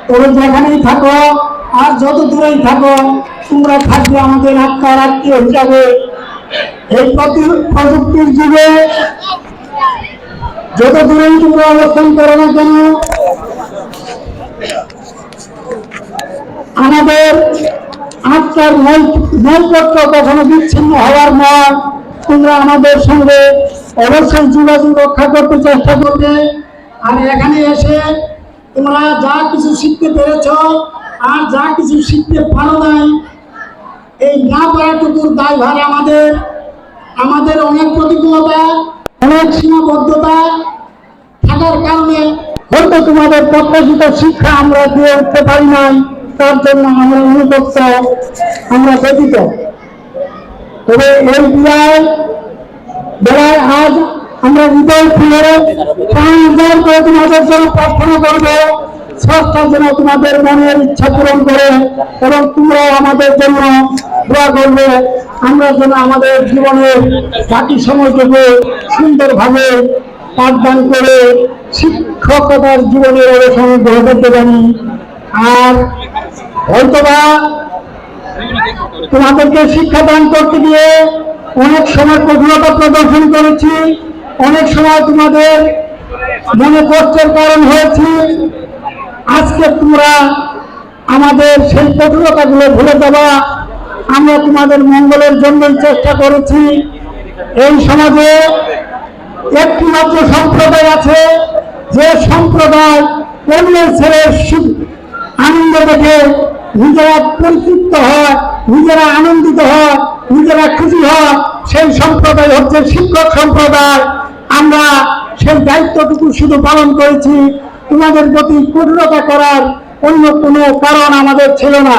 তবে যেখানেই থাকো আর যত দূরেই থাকো, তোমরা থাকবে আমাদের আত্মার আত্মীয় হিসাবে। এই প্রযুক্তির যুগে যত দূরেই তোমরা অবস্থান করো না কেন, আমাদের আত্মার নৈকট্য কখনো বিচ্ছিন্ন হওয়ার নয়। তোমরা আমাদের সঙ্গে অবশ্যই যোগাযোগ রক্ষা করতে চেষ্টা করবে। আর এখানে এসে তোমরা যা কিছু শিখতে পেরেছ আর যা কিছু শিখতে পারো নাই, এই না পারাটুকুর দায়ভার আমাদের অনেক প্রতিকূলতা, অনেক সীমাবদ্ধতা থাকার কারণে হয়তো তোমাদের প্রত্যাশিত শিক্ষা আমরা দিয়ে উঠতে পারি নাই। তার জন্য আমরা অনুতপ্ত, আমরা ব্যতীত। তবে এই বেলায় আজ আমরা হৃদয় খুলে প্রাণ উদ্ধার করে তোমাদের জন্য প্রার্থনা করবো। স্রষ্টা যেন তোমাদের মনের ইচ্ছা পূরণ করে এবং তোমরাও আমাদের জন্য দোয়া করবে। আমরা যেন আমাদের জীবনের বাকি সময়টুকু সুন্দরভাবে পাঠদান করে শিক্ষকতার জীবনের অবসান গ্রহণ করতে পারি। আর হয়তোবা তোমাদেরকে শিক্ষাদান করতে গিয়ে অনেক সময় কঠোরতা প্রদর্শন করেছি, অনেক সময় তোমাদের মনে কষ্টের কারণ হয়েছি। আজকে তোমরা আমাদের সেই কঠোরতাগুলো ভুলে যাবা। আমরা তোমাদের মঙ্গলের জন্যই চেষ্টা করেছি। এই সমাজে একটি মাত্র সম্প্রদায় আছে, যে সম্প্রদায় অন্যের ছেলের আনন্দ দেখে নিজেরা পরিতৃপ্ত হয়, নিজেরা আনন্দিত হয়, নিজেরা খুশি হয়। সেই সম্প্রদায় হচ্ছে শিক্ষক সম্প্রদায়। আমরা সেই দায়িত্বটুকু শুধু পালন করেছি। তোমাদের প্রতি কঠোরতা করার অন্য কোনো কারণ আমাদের ছিল না।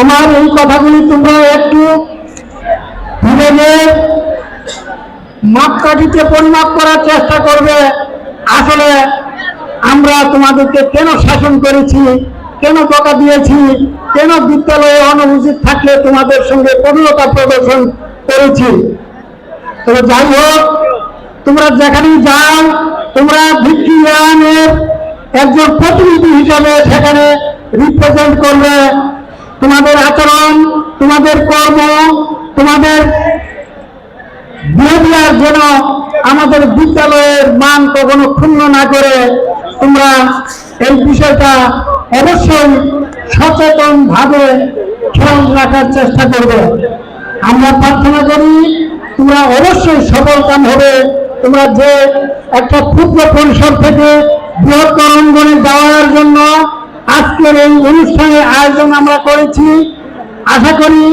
আমার এই কথাগুলি তোমরা একটু ভেবে মাপকাঠিতে পরিমাপ করার চেষ্টা করবে। আসলে আমরা তোমাদেরকে কেন শাসন করেছি, কেন বকা দিয়েছি, কেন বিদ্যালয়ে অনুপস্থিত থাকলে তোমাদের সঙ্গে কঠোরতা প্রদর্শন করেছি। তবে যাই হোক, তোমরা যেখানেই যাও, তোমরা ভিক্টোরিয়ানের একজন প্রতিনিধি হিসাবে সেখানে রিপ্রেজেন্ট করবে। তোমাদের আচরণ, তোমাদের কর্ম, তোমাদের বিহেভিয়ার যেন আমাদের বিদ্যালয়ের মান কখনো ক্ষুণ্ণ না করে, তোমরা এই বিষয়টা অবশ্যই সচেতন ভাবে খেয়াল রাখার চেষ্টা করবে। আমরা প্রার্থনা করি তোমরা অবশ্যই সফলকাম হবে। তোমরা যে একটা ক্ষুদ্র পরিসর থেকে বৃহত্তর অঙ্গনে যাওয়ার জন্য আজকের এই অনুষ্ঠানের আয়োজন আমরা করেছি, আশা করি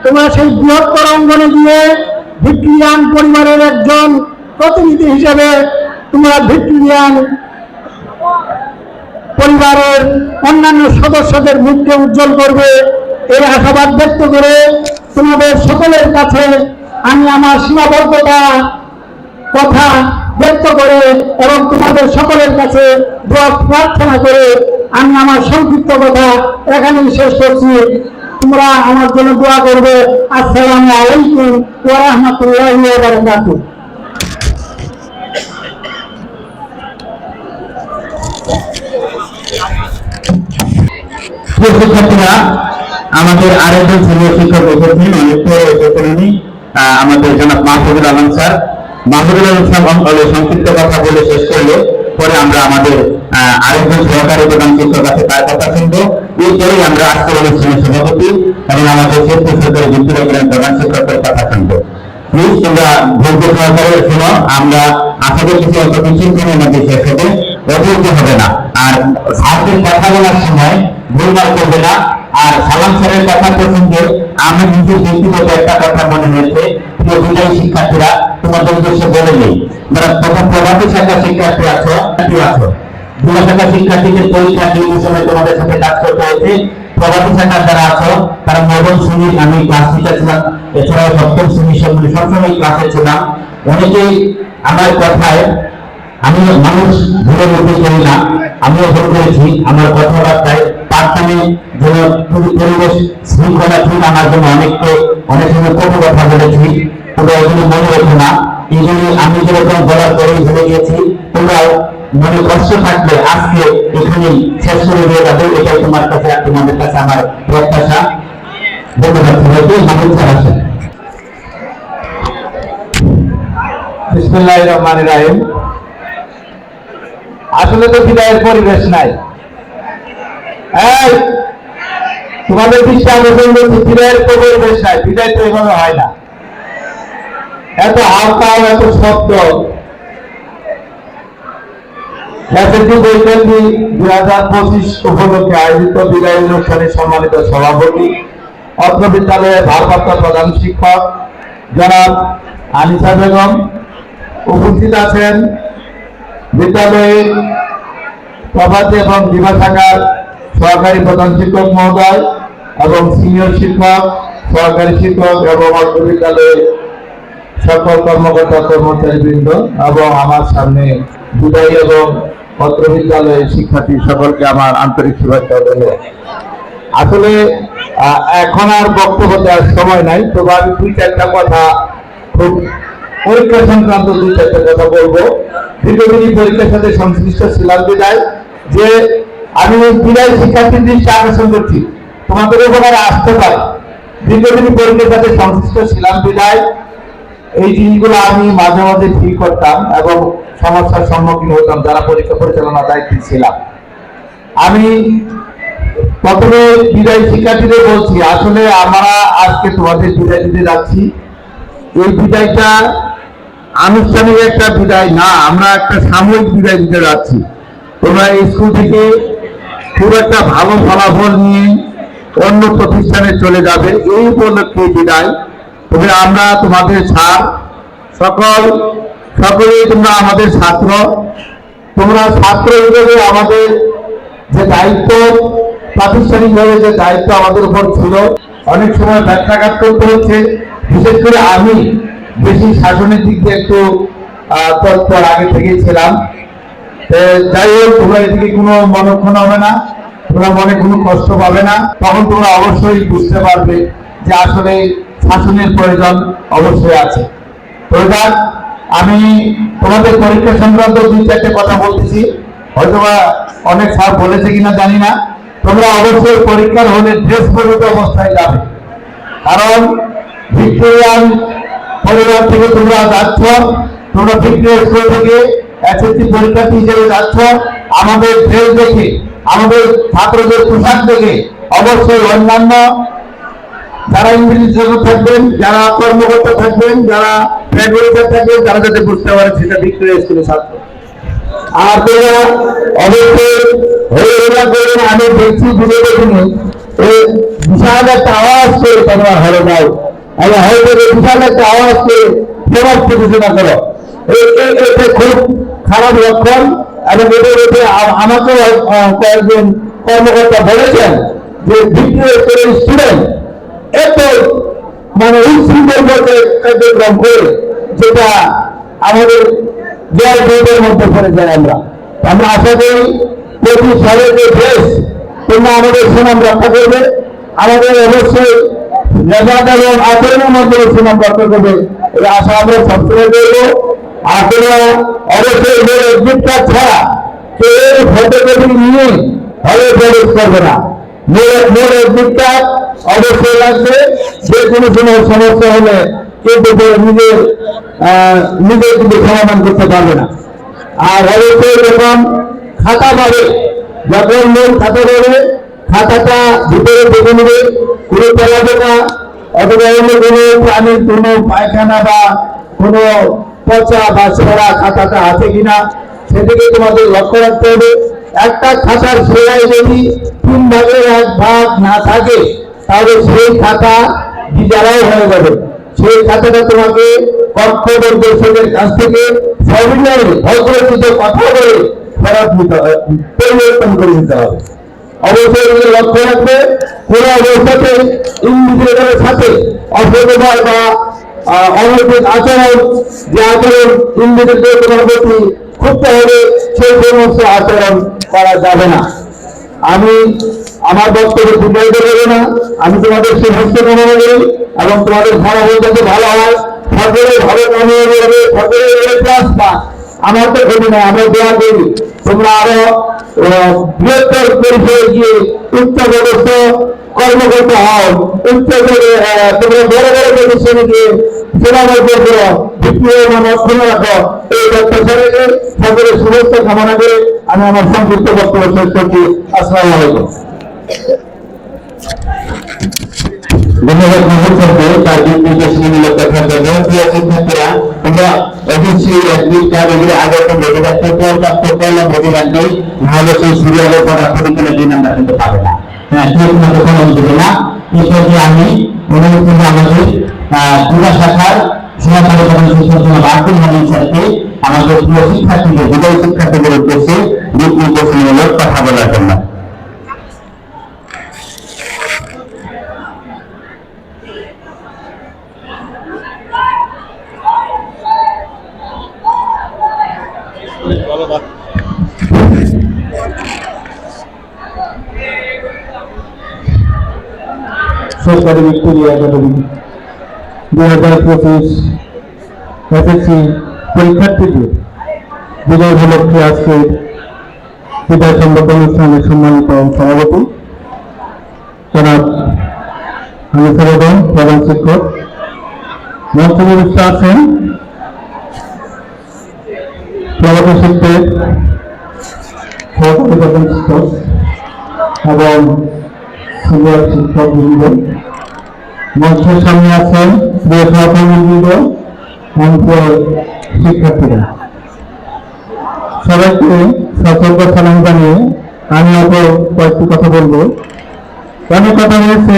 তোমরা সেই বৃহত্তর অঙ্গনে গিয়ে ভিক্টোরিয়ান পরিবারের একজন প্রতিনিধি হিসেবে তোমরা ভিক্টোরিয়ান পরিবারের অন্যান্য সদস্যদের মুখকে উজ্জ্বল করবে। এই আশাবাদ ব্যক্ত করে তোমাদের সকলের কাছে আমি আমার সীমাবদ্ধতা কথা ব্যক্ত করে এবং তোমাদের সকলের কাছে দোয়া প্রার্থনা করে আমি আমার সংক্ষিপ্ত কথা এখানেই শেষ করছি। তোমরা আমার জন্য দোয়া করবে। আসসালামু আলাইকুম ওয়া রাহমাতুল্লাহি ওয়া বারাকাতুহু। শিক্ষার্থীরা, আমাদের আরেকজন সিনিয়র শিক্ষক এসেছেন, অনেক পরে এসেছেন উনি, আমাদের জনাব মাহফুজুল আলম স্যার। মাহমুদুল ইসলাম সংক্ষিপ্ত কথা বলে শেষ করলে পরে আমরা আমাদের আরেকজন সহকারী প্রধান শিক্ষক আছে তার কথা শুনবো। এরপরেই আমরা আজকের অনুষ্ঠানের সভাপতি এবং আমাদের ক্ষেত্রে সরকারি বিদ্যালয়ের প্রধান শিক্ষকের কথা শুনবো। প্লিজ তোমরা ধৈর্য সহকারে শোনো, আমরা আশা করছি অল্প কিছুক্ষণের মধ্যে শেষ হবে, অধৈর্য হবে না। আর স্যারদের কথা বলার সময় ভুলভাল করবে না। আর সালাম স্যারের কথা প্রসঙ্গে আমি নিজের ব্যক্তিগত একটা কথা মনে হয়েছে, প্রিয় বিদায়ী শিক্ষার্থীরা, তোমাদের উদ্দেশ্যে বলে নেই, যারা প্রথম প্রভাতী শাখা শিক্ষার্থী আছো, দুই শাখা শিক্ষার্থীদের পরীক্ষা নিয়ে সময় তোমাদের সাথে কাজ করতে হয়েছে। প্রভাতী শাখার যারা আছো তারা নবম শ্রেণীর, আমি ক্লাস টিচার ছিলাম, এছাড়াও সপ্তম শ্রেণীর সবসময় ক্লাসে ছিলাম। অনেকেই আমার কথায়, আমি মানুষ ভুলের মধ্যে করি না, আমিও ভুল করেছি, আমার কথাবার্তায় পাঠদানে যেন পরিবেশ শৃঙ্খলা ঠিক আনার জন্য অনেক সময় কটু কথা বলেছি, তোমরা এগুলো মনে রেখো না। এই জন্য আমি যেরকম বলার পরেই ভুলে গিয়েছি, তোমরাও মনে কষ্ট থাকলে আজকে এখানেই শেষ করে দিয়ে যাবে, এটাই তোমাদের কাছে আমার প্রত্যাশা। ধন্যবাদ সবাইকে। মাহমুদ স্যার আসেন। বিসমিল্লাহির রহমানির রহিম। আসলে তো বিদায়ের পরিবেশ নাই। তোমাদের দৃষ্টি আকর্ষণ করছি, বিদায়ের পরিবেশ নাই। বিদায় তো এভাবে হয় না, এত হালকাও, এত শব্দ। এসএসসি বৈকেন্দ্রি 2025 উপলক্ষে আয়োজিত বিদায় অনুষ্ঠানে সম্মানিত সভাপতি, অত্র বিদ্যালয়ের ভারপ্রাপ্ত প্রধান শিক্ষক জনাব আনিসা বেগম, উপস্থিত আছেন বিদ্যালয়ের প্রভাতী এবং দিবা শাখার সহকারী প্রধান শিক্ষক মহোদয় এবং সিনিয়র শিক্ষক, সহকারী শিক্ষক এবং অত্র বিদ্যালয়ের সকল কর্মকর্তা কর্মচারীবৃন্দ এবং আমার সামনে বিদায়ী এবং অত্র বিদ্যালয়ের শিক্ষার্থী সকলকে আমার আন্তরিক শুভেচ্ছা বলে। আসলে এখন আর বক্তব্য দেওয়ার সময় নাই, তবে আমি দুই চারটা কথা, খুব পরীক্ষা সংক্রান্ত দুই চারটা কথা বলবো। দীর্ঘদিনই পরীক্ষার সাথে সংশ্লিষ্ট ছিলাম বিদায়, যে আমি বিদায় শিক্ষার্থীর দৃষ্টি আকর্ষণ করছি, তোমাদের উপকারে আসতে পারে। দীর্ঘদিনই পরীক্ষার সাথে সংশ্লিষ্ট ছিলাম বিদায় এই জিনিসগুলো আমি মাঝে মাঝে ফিল করতাম এবং সমস্যার সম্মুখীন হতাম যারা পরীক্ষা পরিচালনার দায়িত্বে ছিলাম। আমি প্রথমে বিদায়ী শিক্ষার্থীদের বলছি, আসলে আমরা আজকে তোমাদের বিদায় দিতে যাচ্ছি। এই বিদায়টা আনুষ্ঠানিক একটা বিদায় না, আমরা একটা সাময়িক বিদায় দিতে যাচ্ছি। তোমরা এই স্কুল থেকে খুব একটা ভালো ফলাফল নিয়ে অন্য প্রতিষ্ঠানে চলে যাবে, এই উপলক্ষে বিদায়। তবে আমরা তোমাদের স্যার সকলেই তোমরা আমাদের ছাত্র। তোমরা ছাত্র হিসেবে আমাদের যে দায়িত্ব, প্রাতিষ্ঠানিকভাবে যে দায়িত্ব আমাদের উপর ছিল, অনেক সময় ব্যাখ্যাঘাত করতে হচ্ছে। বিশেষ করে আমি বেশি শাসনের দিক দিয়ে একটু তৎপর আগে থেকেই ছিলাম। যাই হোক, তোমরা এদিকে কোনো মনক্ষণ হবে না, তোমরা মনে কোনো কষ্ট পাবে না। তখন তোমরা অবশ্যই বুঝতে পারবে যে আসলে শাসনের প্রয়োজন অবশ্যই আছে। তো আমি তোমাদের পরীক্ষা সংক্রান্ত দুই চারটে কথা বলতেছি, হয়তো অনেক স্যার বলেছে কিনা জানি না। তোমরা অবশ্যই পরীক্ষার হলে ড্রেস পরিহিত অবস্থায় যাবে, কারণ ভিক্টোরিয়ান পরিবার থেকে তোমরা যাচ্ছ, তোমরা ভিক্টোরিয়া স্কুল থেকে এসএসসি পরীক্ষার্থী হিসেবে যাচ্ছ। আমাদের ড্রেস দেখে, আমাদের ছাত্রদের পোশাক দেখে অবশ্যই অন্যান্য যারা ইংরেজি থাকবেন, যারা কর্মকর্তা থাকবেন, যারা ফ্যাকাল্টি থাকবেন, তারা যাতে বুঝতে পারে সেটা ভিক্টোরিয়া স্কুলের ছাত্র। আর তোমরা অবশ্যই করবেন। আমি দেখছি বুঝে দেখিনি বিশাল একটা আওয়াজ করে তোমরা হলে যাও, আমি হয়তো বিশাল একটা আওয়াজ করে সমাজ প্রতিষ্ঠা করো, এটা খুব খারাপ লক্ষণ। এবং এদের উপরে আমাকেও কয়েকজন কর্মকর্তা বলেছেন যে ভিক্টোরিয়া স্কুলের স্টুডেন্ট এত উচ্ছৃঙ্খল কার্যক্রম করে, যেটা আমাদের জয় জয়ের মধ্যে পড়ে যায়। আমরা আশা করি প্রতি সালের যে দেশ, তোমরা আমাদের সুনাম রক্ষা করবে, আমাদের অবশ্যই রেজাল্ট এবং আচরণের মাধ্যমে সুনাম রক্ষা করবে, এই আশা আমরা সবসময় করবো। আর তোমরা অবশ্যই এডমিটটা ছাড়া কেউ ফটোকপি নিয়ে হলে প্রবেশ করবে না। মোর এডমিটটা অবশ্যই লাগবে, যে কোনো সময় সমস্যা হলে কিন্তু নিজের কিন্তু সমাধান করতে পারবে না। আর অবশ্যই যখন খাতা পাবে, যখন লোক খাতা পাবে, খাতাটা ভিতরে দেখে নেবে কোনো তেলাপোকা অথবা অন্য কোনো প্রাণীর কোনো পায়খানা বা কোনো পচা বা ছেঁড়া খাতাটা আছে কিনা সেদিকে তোমাদের লক্ষ্য রাখতে হবে। একটা খাতার সেরাই যদি 3 ভাগের 1 ভাগ না থাকে তাহলে সেই খাতা বিদ্যালয় হয়ে যাবে। সেই খাতাটা তোমাকে কর্তব্যের কাছ থেকে সবিনয়ে ভদ্রচিত কথা বলে ফেরত নিতে হবে, পরিবর্তন করে দিতে হবে। অবশ্যই লক্ষ্য রাখবে কোন অবস্থাতে ইংরেজদের সাথে অসভ্যতা বা অনৈতিক আচরণ, যে আচরণ ইংরেজদের তোমার প্রতি করতে হবে সেই সমস্ত আচরণ করা যাবে না। আমি আমার বক্তব্য দীর্ঘায়িত করব না। আমি তোমাদের সুস্বাস্থ্য কামনা করি এবং তোমাদের ফলাফল যাতে ভালো হয়, সকলে ভালো কামিয়ে যাবে, সকলে ক্লাস পাস। আমার তো ক্ষতি না, আমরা দোয়া করি তোমরা আরো বৃহত্তর পরিসরে গিয়ে উচ্চপদস্থ কর্মকর্তা হও, তোমরা বড় বড় প্রতিষ্ঠানে গিয়ে সেবাবদ্ধ করো, দ্বিতীয় মানে অক্ষুণ্ণ রাখো। এই প্রচারকে সকলের শুভেচ্ছা কামনা করে আমি আমার সংক্ষিপ্ত বক্তব্য শেষ করছি। আসসালামু আলাইকুম। ধন্যবাদ মহোদয়কে তার নির্দেশনামূলক কথার জন্য। প্রিয় শিক্ষার্থীরা, তোমরা অবশ্যই আগে তোমরা নেই, নাহলে সেই সিরিয়ালের পড়া পরীক্ষা দিন আমরা কিন্তু পাবো না। হ্যাঁ, সেই তোমাকে কলম দেবে না। এই আমি অনুরোধ করবো আমাদের ক্রীড়া শাখার সহকারী প্রধান শিক্ষক জনাব আব্দুল হামিদ স্যারকে আমাদের প্রিয় শিক্ষার্থীদের, বিদায়ী শিক্ষার্থীদের উদ্দেশ্যে দিক নির্দেশনামূলক কথা বলার জন্য। সরকারি ভিক্টোরিয়া একাডেমি 2025 এসএসসি পরীক্ষার্থীদের বিজয় উপলক্ষে আজকে বিদায় সংবাদ অনুষ্ঠানের সম্মানিত সভাপতি জনাব হানিফা বেগম প্রধান শিক্ষক, মঞ্চে আছেন প্রগতি শিক্ষক, সহকারী প্রধান শিক্ষক এবং সিনিয়র শিক্ষক বৃন্দ, মঞ্চের সামনে আছেন প্রিয় সহকর্মীবৃন্দ, মঞ্চের শিক্ষার্থীরা, সবাইকে সতর্ক সালাম জানিয়ে আমি আরো কয়েকটি কথা বলবো। অনেক কথা হয়েছে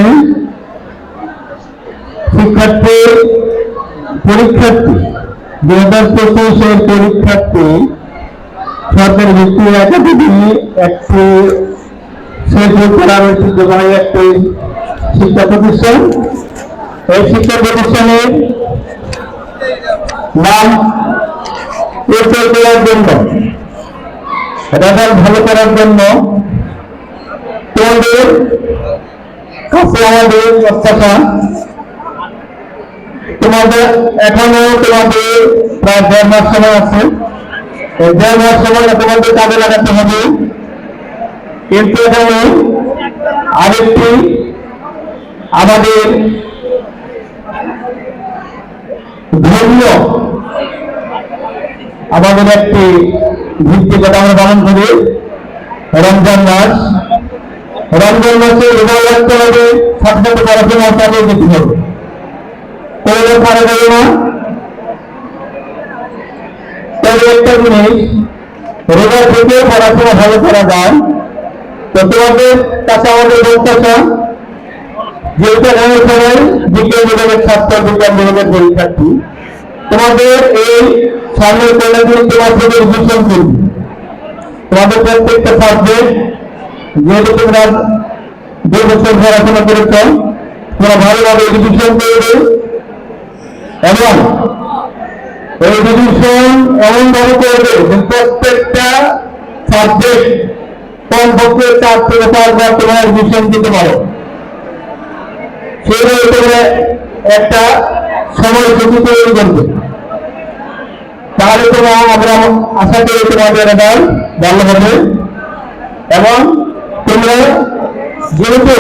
পরীক্ষার্থী 2025-এর পরীক্ষার্থী সরকারি ভিক্টোরিয়া একাডেমি একটি ঐতিহ্যবাহী একটি শিক্ষা প্রতিষ্ঠান। এই শিক্ষা প্রতিষ্ঠানের নাম উত্তর করার জন্য, রেজাল্ট ভালো করার জন্য তোমাদের কাছে আমাদের প্রত্যাশা, তোমাদের এখনো তোমাদের প্রায় 1.5 মাস সময় আছে। এই 1.5 মাস সময় তোমাদের কাজে লাগাতে হবে। কিন্তু এখানে আরেকটি আমাদের ধর্মীয় একটি ভিত্তিকতা আমরা পালন করি। রমজান মাস, রমজান মাসে রোজা রাখতে হবে, সাথে সাথে পড়াশোনা চালিয়ে যেতে হবে, তাহলে পারা যাবে না। তবে একটা জিনিস, রোজা থেকে পড়াশোনা ভালো করা যায়। তো তোমাদের কাছে আমাদের প্রত্যাশা, যেহেতু এখানে সবাই বিজ্ঞান বিভাগের ছাত্র, বিজ্ঞান বিভাগের পরীক্ষার্থী, তোমাদের এই সামনের কলেজে তোমাদের রিভিশন করবে। তোমাদের প্রত্যেকটা সাবজেক্ট যেহেতু তোমরা 2 বছর পড়াশোনা করেছ, তোমরা ভালোভাবে রিভিশন করবে এবং এই রিভিশন এমনভাবে করবে যে প্রত্যেকটা সাবজেক্ট কমপক্ষে 4 থেকে 5 বার তোমরা রিভিশন দিতে পারো। সেইভাবে তোমরা একটা সময়সূচি তৈরি করবে, তাহলে আমরা আশা করি তোমাদের রেজাল্ট ভালো হবে। এবং তোমরা যেহেতু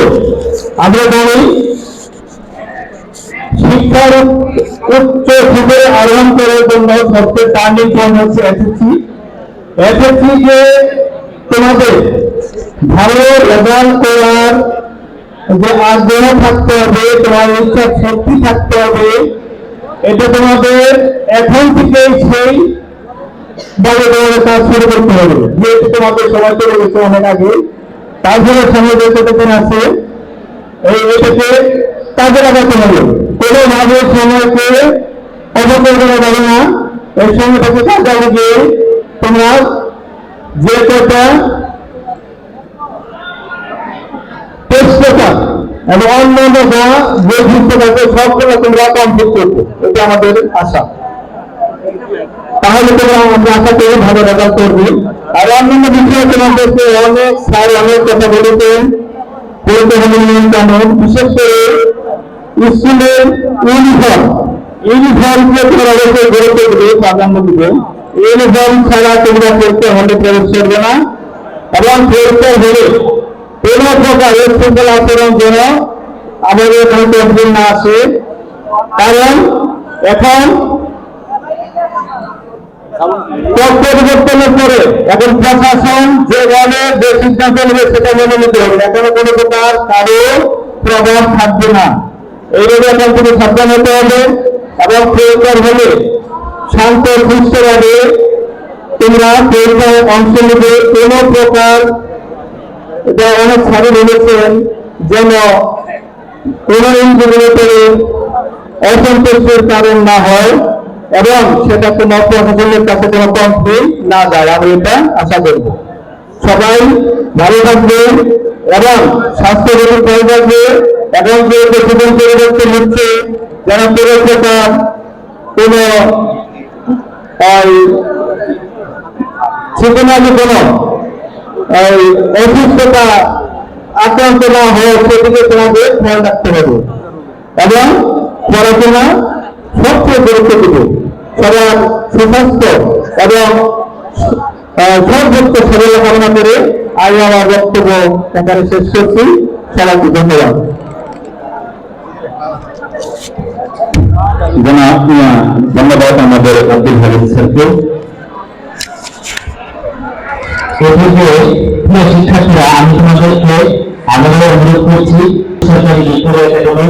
আমরা জানি শিক্ষা শিক্ষার উচ্চ শিখরে আরোহণ করার জন্য সবচেয়ে টার্নিং পয়েন্ট হচ্ছে এসএসসি। এসএসসি যে তোমাদের ভালো রেজাল্ট করার যে আগ্রহ থাকতে হবে, তোমার ইচ্ছা শক্তি থাকতে হবে, এটা তোমাদের এখন থেকেই সেই বড় বড় কাজ শুরু করতে হবে। যেহেতু তোমাদের সময় চলে গেছে অনেক আগে, তারপরে সময় যতদিন আছে এটাকে কাজে লাগাতে হবে। কোনোভাবে সময়কে অপচয় করা যাবে না। এই সময়টাকে কাজে লাগিয়ে তোমরা যে কটা টেস্ট পেপার এবং অন্যান্য যে পুস্তক সবগুলো তোমরা কমপ্লিট করবে, এটা আমাদের আশা। তাহলে তোমরা আমরা আশা করি ভালো রেজাল্ট করবে। আর অন্যান্য বিষয়ে তোমাদেরকে অনেক স্যার অনেক কথা বলেছেন, বলতে হবে নিয়ম কানুন, বিশেষ করে স্কুলের ইউনিফর্মকে তোমরা অবশ্যই গুরুত্ব দেবে, প্রাধান্য দেবে। ইউনিফর্ম ছাড়া তোমরা পরীক্ষা হলে প্রবেশ করবে না, এবং পরীক্ষা হলে কোন প্রকার শৃঙ্খলা আচরণ যেন আমাদের মধ্যে না আসে। কারণ এখন পরিবর্তনের পরে এখন প্রশাসন যে বলে যে সিদ্ধান্ত নেবে সেটা মেনে নিতে হবে। এখনো কোনো প্রকার কারো প্রভাব থাকবে না। এইভাবে এখন তুমি সাবধান হতে হবে, এবং পরীক্ষার হলে শান্ত সুস্থভাবে তোমরা পরীক্ষায় অংশ নেবে। কোন প্রকার, এটা অনেক সারি বলেছেন, যেন কোন ইন্দ্রিয়তে অসন্তুষ্টির কারণ না হয়, এবং সেটা তোমার প্রশাসনের কাছে কোনো কমপ্লেন না যায়। আমি এটা আশা করব। সবাই ভালো থাকবে এবং স্বাস্থ্যগত খেয়াল রাখবে, এবং যে জীবন পরিবর্তন হচ্ছে যেন কোনো প্রকার কোন ঠিকানাকে কোনো অসুস্থতা আক্রান্ত না হয় সেদিকে তোমাদের খেয়াল রাখতে হবে, এবং পড়াশোনা সবচেয়ে গুরুত্ব দেবে। সবার সুস্বাস্থ্য এবং সর্বোচ্চ সাফল্য কামনা করে আমি আমার বক্তব্য এখানে শেষ করছি। সবাইকে ধন্যবাদ। ধন্যবাদ আমাদের আব্দুল হামিদ স্যারকে। প্রিয় শিক্ষার্থীরা, আমি তোমাদেরকে আবারও অনুরোধ করছি, সরকারি বিদ্যালয় একাডেমি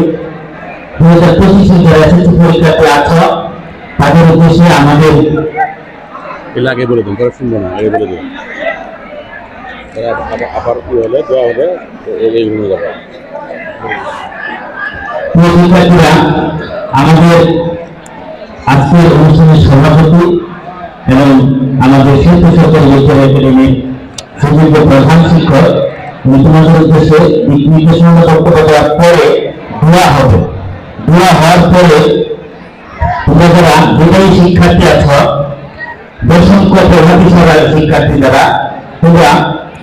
2025 যারা এসএসসি পরীক্ষার্থী আছো তাদের উদ্দেশ্যে আমাদের আগে বলে দিন, তারা শুনবো না, আগে বলে দিন। তারা আবার কি হলে দেওয়া হবে এইগুলো যাবে। প্রিয় শিক্ষার্থীরা, আমাদের আজকের অনুষ্ঠানের সভাপতি এবং আমাদের শিল্প সরকারি বিদ্যালয় একাডেমির সুযোগ্য প্রধান শিক্ষক তোমাদের উদ্দেশ্যে দিক নির্দেশনা বক্তব্য দেওয়ার পরে দোয়া হবে। দোয়া হওয়ার পরে তোমরা যারা বিদায়ী শিক্ষার্থী আছো, দশম প্রভাতী সভার শিক্ষার্থী যারা, তোমরা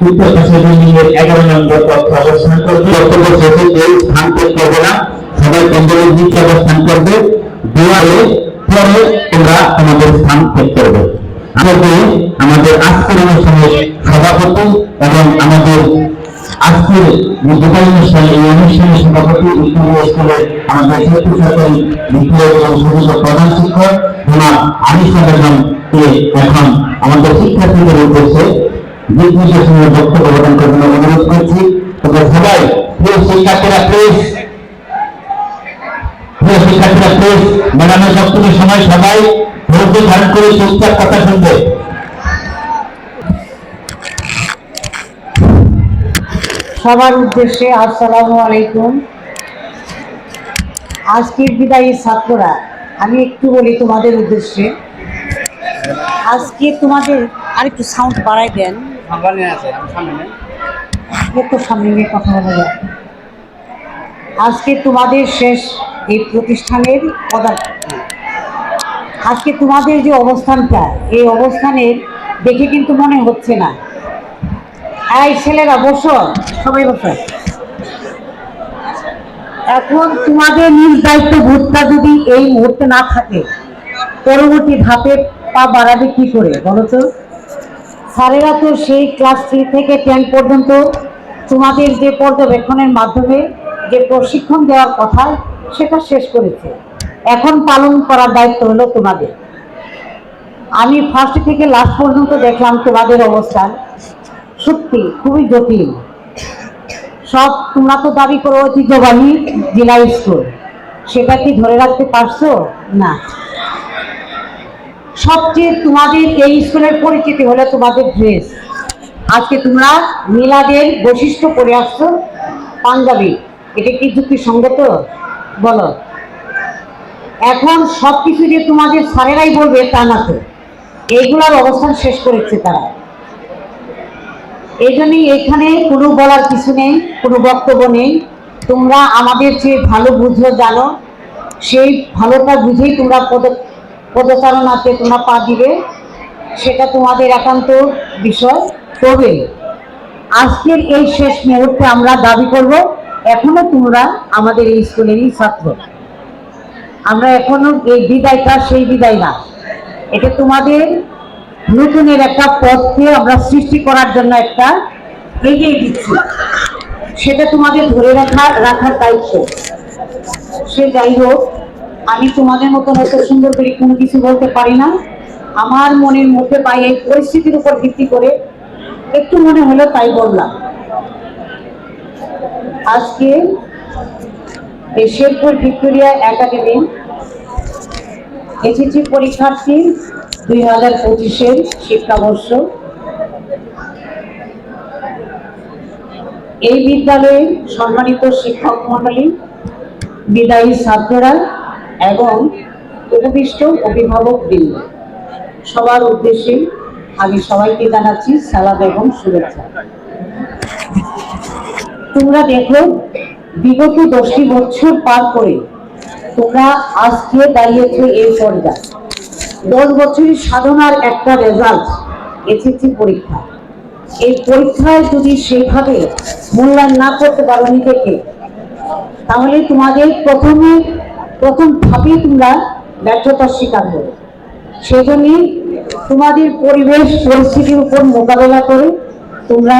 উত্তর পাশের বিল্ডিং এর 11 নম্বর কক্ষে অবস্থান করবে। বক্তব্য শেষে কেউ স্থান ত্যাগ করবে না, সবাই কেন্দ্রের নিচে অবস্থান করবে। দোয়ারে পরে তোমরা তোমাদের স্থান ত্যাগ করবে। আমাদের আজকের অনুষ্ঠানের সভাপতি এবং আমাদের আজকের বিদায়ী অনুষ্ঠান, এই অনুষ্ঠানের সভাপতি স্কুলের আমাদের শিল্প সরকারি বিদ্যালয় এবং সুযোগ্য প্রধান শিক্ষক ওনার আনিসা বেগমকে এখন আমাদের শিক্ষার্থীদের উদ্দেশ্যে দিক নির্দেশনের বক্তব্য প্রদান করার জন্য অনুরোধ করছি। তোমরা সবাই প্রিয় শিক্ষার্থীরা প্লিজ ম্যাডামের বক্তব্যের সময় সবাই ধৈর্য ধারণ করে চুপচাপ কথা শুনবে। সবার উদ্দেশ্যে আসসালামু আলাইকুম। আজকের বিদায়ী ছাত্ররা, আমি একটু বলি তোমাদের উদ্দেশ্যে। আজকে তোমাদের আরেকটু সাউন্ড বাড়াই দেন, একটু সামনে নিয়ে কথা বলা যায়। আজকে তোমাদের শেষ এই প্রতিষ্ঠানের আজকে তোমাদের যে অবস্থানটা, এই অবস্থানের দেখে কিন্তু মনে হচ্ছে না। এই ছেলেরা বসো, সবাই বসো। এখন তোমাদের নিজ দায়িত্ববোধটা যদি এই মুহূর্তে না থাকে, পরবর্তী ধাপে পা বাড়াবে কি করে বলো তো? স্যারেরা তো সেই ক্লাস 3 থেকে 10 পর্যন্ত তোমাদের যে পর্যবেক্ষণের মাধ্যমে যে প্রশিক্ষণ দেওয়ার কথা সেটা শেষ করেছে। এখন পালন করার দায়িত্ব হলো তোমাদের। আমি ফার্স্ট থেকে লাস্ট পর্যন্ত দেখলাম তোমাদের অবস্থান সত্যি খুবই জটিল। সব তোমরা তো দাবি করো ঐতিহ্যবাহী জেলা স্কুল, সেটা কি ধরে রাখতে পারছো? না। সবচেয়ে তোমাদের এই স্কুলের পরিচিতি হলো তোমাদের ড্রেস। আজকে তোমরা মিলাদের বৈশিষ্ট্য পরে আসছো পাঞ্জাবি, এটা কি যুক্তিসঙ্গত বলো? এখন সবকিছু যে তোমাদের স্যারেরাই বলবে তা না তো, এইগুলার অবস্থান শেষ করেছে তারা। এই জন্যই এখানে কোনো বলার কিছু নেই, কোনো বক্তব্য নেই। তোমরা আমাদের চেয়ে ভালো বুঝো, জানো, সেই ভালোটা বুঝেই তোমরা পদচারণাতে তোমরা পা দিবে, সেটা তোমাদের একান্ত বিষয়। তবে আজকের এই শেষ মুহূর্তে আমরা দাবি করব, এখনো তোমরা আমাদের এই স্কুলেরই ছাত্র। আমরা এখনো এই বিদায়টা সেই বিদায় না, এটা তোমাদের নতুনের একটা পথকে আমরা সৃষ্টি করার জন্য একটা এগিয়ে দিচ্ছি, সেটা তোমাদের ধরে রাখার দায়িত্ব। সে যাই হোক, আমি তোমাদের মতো হয়তো সুন্দর করে কোনো কিছু বলতে পারি না। আমার মনের মধ্যে পাই এই পরিস্থিতির উপর ভিত্তি করে একটু মনে হলো তাই বললাম। আজকে এই শেরপুর ভিক্টোরিয়া একাডেমি এসএসসি পরীক্ষার্থী 2025-এর শিক্ষাবর্ষ, এই বিদ্যালয়ে সম্মানিত শিক্ষক মণ্ডলী, বিদায়ী ছাত্ররা এবং উপবিষ্ট অভিভাবক বৃন্দ, সবার উদ্দেশ্যে আমি সবাইকে জানাচ্ছি সালাম এবং শুভেচ্ছা। তোমরা দেখো, বিগত 10টি বছর পার করে তোমরা আজকে দাঁড়িয়েছ এই পর্যায়ে। 10 বছরের সাধনার একটা রেজাল্ট এসএসসি পরীক্ষা। এই পরীক্ষায় যদি সেইভাবে মূল্যায়ন না করতে পারো নিজেকে, তাহলে তোমাদের প্রথম ধাপেই তোমরা ব্যর্থতার শিকার হবে। সেই জন্যই তোমাদের পরিবেশ পরিস্থিতির উপর মোকাবেলা করে তোমরা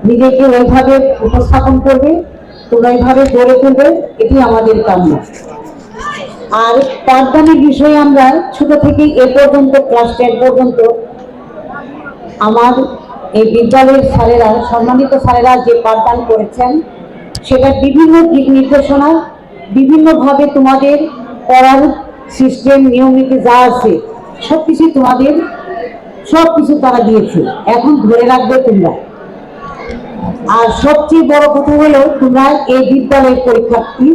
নিজেকে ওইভাবে উপস্থাপন করবে, তোমরা এইভাবে গড়ে তুলবে, এটি আমাদের কাম্য। আর পাঠদানের বিষয়ে আমরা ছোট থেকে এ পর্যন্ত ক্লাস 10 পর্যন্ত আমার এই বিদ্যালয়ের স্যারেরা, সম্মানিত স্যারেরা যে পাঠদান করেছেন, সেটা বিভিন্ন দিক নির্দেশনা, বিভিন্নভাবে তোমাদের পড়ার সিস্টেম, নিয়মনীতি যা আছে সবকিছু তারা দিয়েছে। এখন ধরে রাখবে তোমরা। আর সবচেয়ে বড় কথা হলো, তোমরা এই বিদ্যালয়ের পরীক্ষার্থী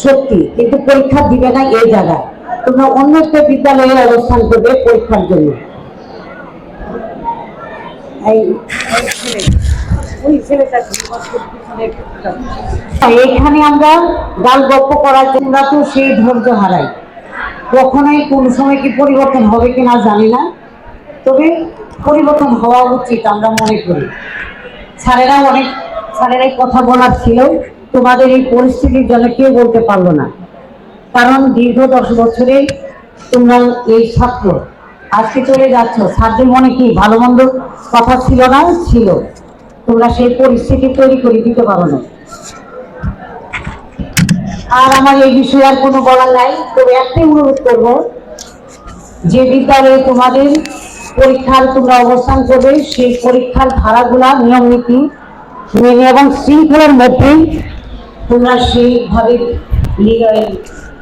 সত্যি, কিন্তু পরীক্ষা দিবে না এই জায়গায়, তোমরা অন্য একটা বিদ্যালয়ে অবস্থান করবে পরীক্ষার জন্য। এখানে আমরা গাল গপ্প করার জন্য তো সেই ধৈর্য হারাই, কখনোই কোন সময় কি পরিবর্তন হবে কিনা জানি না, তবে পরিবর্তন হওয়া উচিত আমরা মনে করি। স্যারেরাই কথা বলার ছিল, তোমাদের এই পরিস্থিতির জন্য কেউ বলতে পারলো না, কারণ দীর্ঘ 10 বছরে তোমরা এই ছাত্র, আজকে চলে যাচ্ছ, স্যারদের মনে কি ভালো মন্দ কথা ছিল না? ছিল। তোমরা সেই পরিস্থিতি তৈরি করে দিতে পারো না। আর আমার এই বিষয়ে আর কোনো বলার নাই, তবে একটাই অনুরোধ করব, যে বিদ্যালয়ে তোমাদের পরীক্ষার তোমরা অবস্থান করবে, সেই পরীক্ষার ধারাগুলা নিয়ম নীতি মেনে এবং শৃঙ্খলার মধ্যেই তোমরা সেইভাবে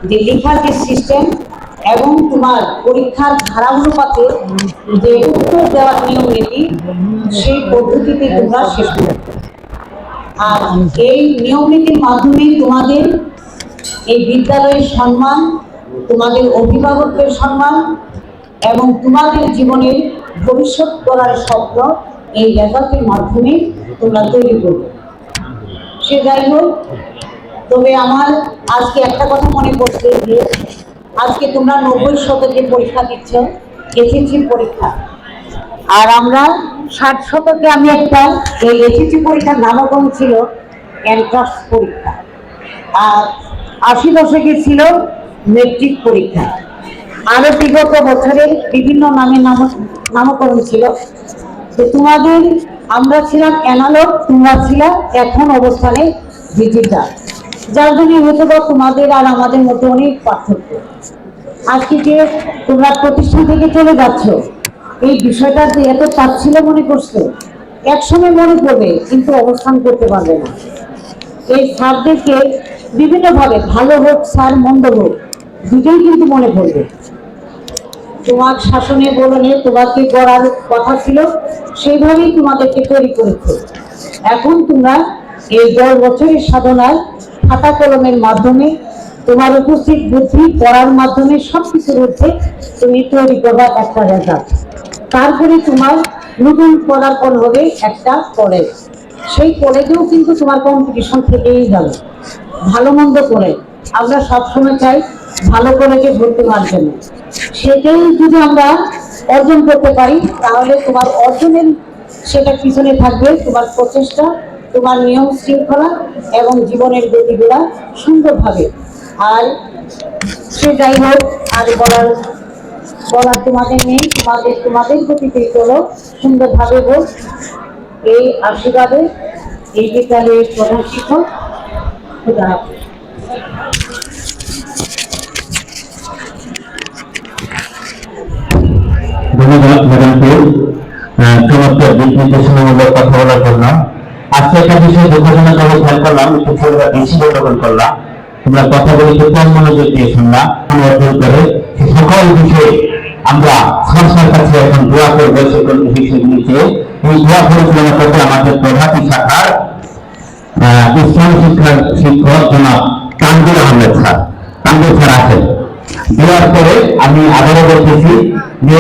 যে লেখার যে সিস্টেম এবং তোমার পরীক্ষার ধারা অনুপাতে যে উত্তর দেওয়ার নিয়ম নীতি, সেই পদ্ধতিতে তোমরা শেষ করবে। আর এই নিয়ম নীতির মাধ্যমে তোমাদের এই বিদ্যালয়ের সম্মান, তোমাদের অভিভাবকদের সম্মান এবং তোমাদের জীবনের ভবিষ্যৎ গড়ার স্বপ্ন এই রেজাল্টের মাধ্যমে তোমরা তৈরি করবে। সে যাই হোক, তবে আমার আজকে একটা কথা মনে পড়ছে যে আজকে তোমরা 90 শতকে পরীক্ষা দিচ্ছ, এসএসসি পরীক্ষা, আর আমরা 60 শতকে আমি একটা এই এসএসসি পরীক্ষার নামকরণ ছিল এন্ট্রান্স পরীক্ষা, আর 80 দশকে ছিল মেট্রিক পরীক্ষা। আরো বিগত বছরের বিভিন্ন নামে নামকরণ ছিল। তো তোমাদের, আমরা ছিলাম অ্যানালগ, তোমরা ছিলা এখন অবস্থানে ডিজিটাল। যার জন্য হয়তো বা তোমাদের আর আমাদের মধ্যে অনেক পার্থক্য। আজকে যে তোমরা প্রতিষ্ঠান থেকে চলে যাচ্ছ, এই বিষয়টা যে এত চাচ্ছিল মনে করছো, একসময় মনে পড়বে কিন্তু অবস্থান করতে পারবে না। এই স্যারদেরকে বিভিন্নভাবে, ভালো হোক স্যার মন্দ হোক, দুটোই কিন্তু মনে পড়বে। তোমার শাসনে বলনে তোমাকে করার কথা ছিল, সেইভাবেই তোমাদেরকে তৈরি করেছে। এখন তোমরা এই 10 বছরের সাধনার খাতা কলমের মাধ্যমে, তোমার উপস্থিত বুদ্ধি পড়ার মাধ্যমে সবকিছুর ঊর্ধ্বে তুমি তৈরি করবা একটা রেজাল্ট। তারপরে তোমার নতুন পদার্পণ হবে একটা কলেজ। সেই কলেজেও কিন্তু তোমার কম্পিটিশন থেকেই যাবে, ভালো মন্দ করে। আমরা সবসময় চাই ভালো কলেজে ভর্তি হওয়ার জন্য। সেটাই যদি আমরা অর্জন করতে পারি, তাহলে তোমার অর্জনের সেটা পিছনে থাকবে তোমার প্রচেষ্টা, তোমার নিয়ম শৃঙ্খলা এবং জীবনের গতিগুলা সুন্দরভাবে। আর সে যাই হোক, আর বলার তোমাদের নেই, তোমাদের গতিতে চলো, সুন্দরভাবে হোক। এই আশীর্বাদে এই বিদ্যালয়ের প্রধান শিক্ষক। খুদা হাফেজ। ধন্যবাদ ম্যাডামকে চমৎকার দিক নির্দেশনামূলক কথা বলার জন্য। আজকে একটা বিষয় দুঃখজনক ভাবে খেয়াল করলাম, একটু ছেলেরা বেশি গন্ডগোল করলাম। তোমরা কথা বলে একটু কম মনোযোগ দিয়ে শুনলাম। অর্জন করে সকল বিষয়ে আমরা সরকারের কাছে এখন দোয়া করবো। সকল বিষয়গুলিতে এই দোয়া পরিচালনা করতে আমাদের প্রভাতী শাখার ইসলাম শিক্ষার শিক্ষক জনাব তানভীর আহমেদ স্যার, তানভীর স্যার আছেন। দেওয়ার পরে আমি আবারও বলতেছি যে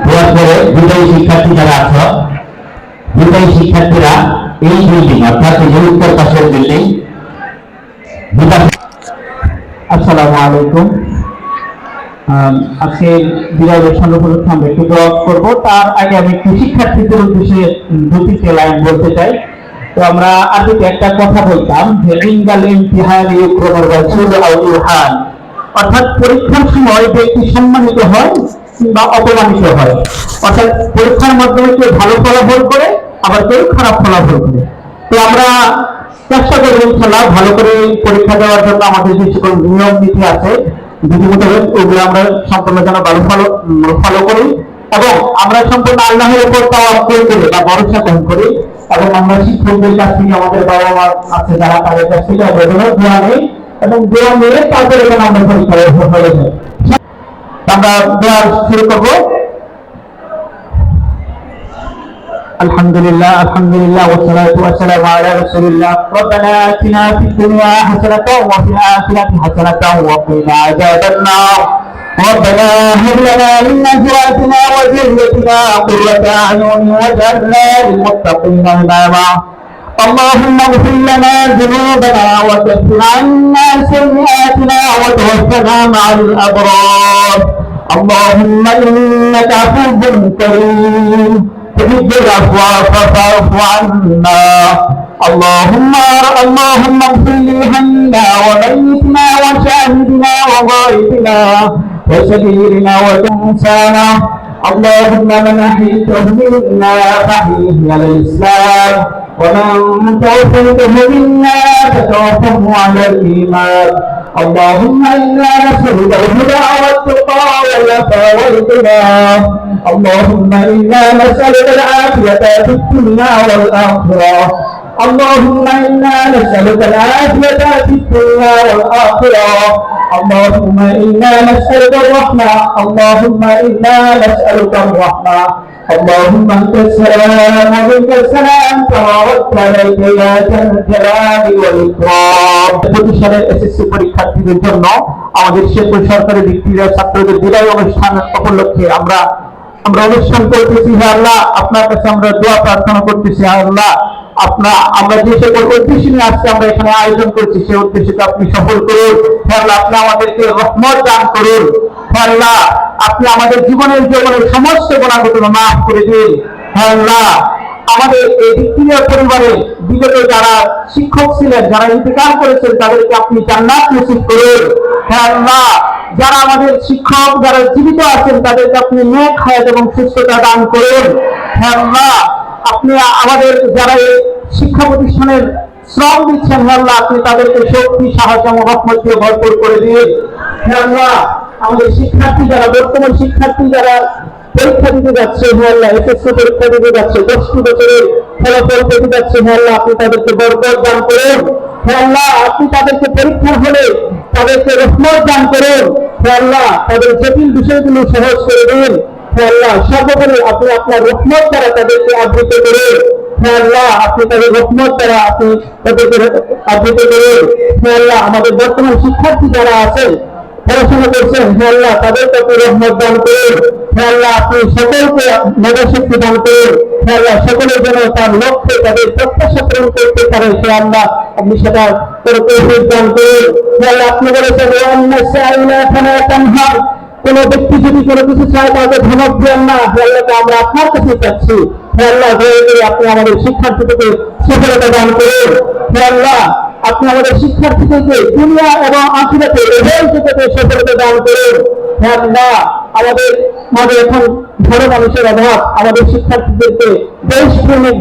দেওয়ার পরে বিদায়ী শিক্ষার্থী যারা আছো, বিদায়ী শিক্ষার্থীরা এই বিল্ডিং অর্থাৎ এই উত্তর পাশের বিল্ডিং। আসসালামু আলাইকুম। আজকে বিদায় অনুষ্ঠান উপলক্ষে আমরা একটু দোয়া করবো। তার আগে আমি একটু শিক্ষার্থীদের উদ্দেশ্যে 2-3 লাইন বলতে চাই। তো আমরা আগে একটা কথা বলতাম যে ইনদাল ইমতিহানি ইউকরামুর রাসূল আও ইউহান, অর্থাৎ পরীক্ষার সময় ব্যক্তি সম্মানিত হয় কিংবা অপমানিত হয়। অর্থাৎ পরীক্ষার মাধ্যমে কেউ ভালো ফলাফল করে, আবার কেউ খারাপ ফলাফল করে। তো আমরা চেষ্টা করবো ইনশাআল্লাহ ভালো করে পরীক্ষা দেওয়ার জন্য আমাদের যে সকল নিয়ম নীতি আছে, বিধি মোতাবেক ওগুলো আমরা সম্পূর্ণ যেন ভালো ফলো করি, এবং আমরা সম্পূর্ণ আল্লাহের উপর তাওয়াক্কুল করি বা ভরসা গ্রহণ করি। এবং আমরা শিক্ষকদের কাছ থেকে, আমাদের বাবা মা আছে যারা, তাদের কাছ থেকে আমরা দোয়া নেই, এবং দোয়া নিয়ে তারপরে যেন আমরা পরীক্ষায় সফল হই। আমরা দোয়া শুরু করবো। আলহামদুলিল্লাহ, আলহামদুলিল্লাহ, والصلاة والسلام على رسول الله. ربنا آتنا في الدنيا حسنة وفي الآخرة حسنة وقنا عذاب النار. ربنا هب لنا من أزواجنا وذريتنا قرة أعين واجعلنا للمتقين إماما. اللهم اغفر لنا ذنوبنا وكفر عنا سيئاتنا وتوفنا مع الأبرار. اللهم إنك عفو كريم تحب العفو فاعف عنا. اللهم اغفر لهنا وميتنا وشاهدنا وغائبنا وسبيلنا وتنسانا. اللهم من أحييته منا فأحيه على الإسلام، ومن توفيته منا فتوفه على الإيمان. اللهم إنا نسألك الهدى والتقى والعفا والغنى. اللهم إنا نسألك العافية في الدنيا والآخرة. اللهم إنا نسألك العافية في الدنيا والآخرة. اللهم إنا نسألك الرحمة. اللهم إنا نسألك الرحمة. اللهم أنت السلام ومنك السلام تبارك عليك يا ذا الجلال والإكرام. প্রতিষ্ঠানের এসএসসি পরীক্ষার্থীদের জন্য আমাদের শেরপুর সরকারি বিদ্যালয় ছাত্রদের বিদায় অনুষ্ঠান উপলক্ষে আমরা অনুষ্ঠান করতেছি। হে আল্লাহ, আপনার কাছে আমরা দোয়া প্রার্থনা করতেছি। হে আল্লাহ, আমরা যে সকল উদ্দেশ্য নিয়ে আজকে আমরা এখানে আয়োজন করছি, সেই উদ্দেশ্যকে আপনি সফল করুন। হে আল্লাহ, আপনি আমাদেরকে রহমত দান করুন। হে আল্লাহ, আপনি আমাদের জীবনের সমস্ত গুনাহগুলো মাফ করে দিন। হে আল্লাহ, আমাদের এই বিদ্যালয় পরিবারে বিগত যারা শিক্ষক ছিলেন, যারা ইন্তেকাল করেছেন, তাদেরকে আপনি জান্নাত নসিব করুন। হে আল্লাহ, যারা আমাদের শিক্ষক, যারা জীবিত আছেন, তাদেরকে আপনি নেক হায়াত এবং সুস্থতা দান করুন। হে আল্লাহ, আপনি আমাদের যারা এই শিক্ষা প্রতিষ্ঠানের শ্রম দিচ্ছেন হে আল্লাহ, আপনি তাদেরকে শক্তি, সাহস এবং রহমত দিয়ে ভরপুর করে দিন হে আল্লাহ। আমাদের শিক্ষার্থী যারা, বর্তমান শিক্ষার্থী যারা পরীক্ষা দিতে যাচ্ছে হে আল্লাহ, এসএসসি পরীক্ষা দিতে যাচ্ছে, 10টি বছরের ফলাফল পেতে যাচ্ছে হে আল্লাহ, আপনি তাদেরকে বরকত দান করুন হে আল্লাহ। আপনি তাদেরকে পরীক্ষার হলে তাদেরকে রহমত দান করুন হে আল্লাহ, তাদের জটিল বিষয়গুলো সহজ করে দিন হে আল্লাহ। সর্বোপরি আপনি আপনার রহমত দ্বারা তাদেরকে আবৃত করুন হে আল্লাহ, আপনি তাদের রহমত দ্বারা আপনি তাদেরকে আবৃত করুন হে আল্লাহ। আমাদের বর্তমান শিক্ষার্থী যারা আছেন, পড়াশোনা করছেন হে আল্লাহ, তাদেরকে আপনি রহমত দান করুন হে আল্লাহ। আপনি সকলকে মেধাশক্তি দান করুন হে আল্লাহ, সকলের জন্য তার লক্ষ্যে তাদের প্রত্যাশা পূরণ করতে পারে হে আল্লাহ, আপনি সেটা করে তৌফিক দান করুন হে আল্লাহ। আপনি বলেছেন কোন ব্যক্তি যদি কোনো কিছু চায় তাকে ধমক দেন না হে আল্লাহ, আমরা আপনার কাছে চাচ্ছি হে আল্লাহ, দয়া করে আপনি আমাদের শিক্ষার্থীদেরকে সফলতা দান করুন হে আল্লাহ। আপনি আমাদের শিক্ষার্থীদেরকে দুনিয়া এবং আখিরাতে উভয় জগতে সফলতা দান করুন হে আল্লাহ। আমাদের মাঝে এখন ভালো মানুষের অভাব, আমাদের শিক্ষার্থীদেরকে দেশপ্রেমিক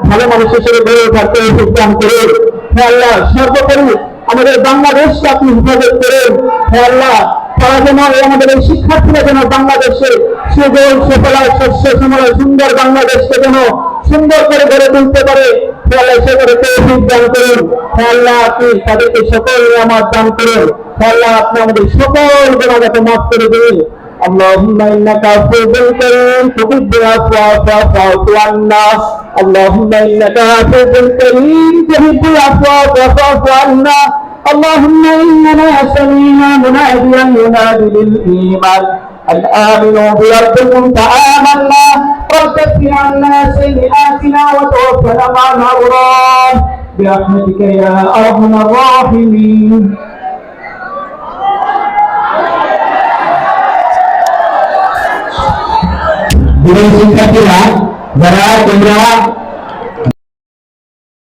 ভালো মানুষ হিসেবে গড়ে ওঠার তৌফিক দান করুন হে আল্লাহ। সর্বোপরি আমাদের বাংলাদেশকে আপনি হেফাজত করুন হে আল্লাহ। তারা যেন, আমাদের এই শিক্ষার্থীরা যেন বাংলাদেশে সুজল সুফলা শস্য শ্যামলা সুন্দর বাংলাদেশকে যেন সুন্দর করে গড়ে তুলতে পারে হে আল্লাহ, সে করে তৌফিক দান করুন হে আল্লাহ। আপনি তাদেরকে সকল নিয়ামত দান করুন হে আল্লাহ। আপনি আমাদের সকল গুনাহকে মাফ করে দিন। اللهم انك عفو كريم تحب العفو فاعف عنا. اللهم انك عفو كريم تحب العفو فاعف عنا. اللهم اننا سمعنا مناديا ينادي للايمان ان امنوا بربكم فآمنا واغفر عنا سيئاتنا وتوفنا مع الابرار برحمتك يا ارحم الراحمين. শিক্ষার্থীরা যারা তোমরা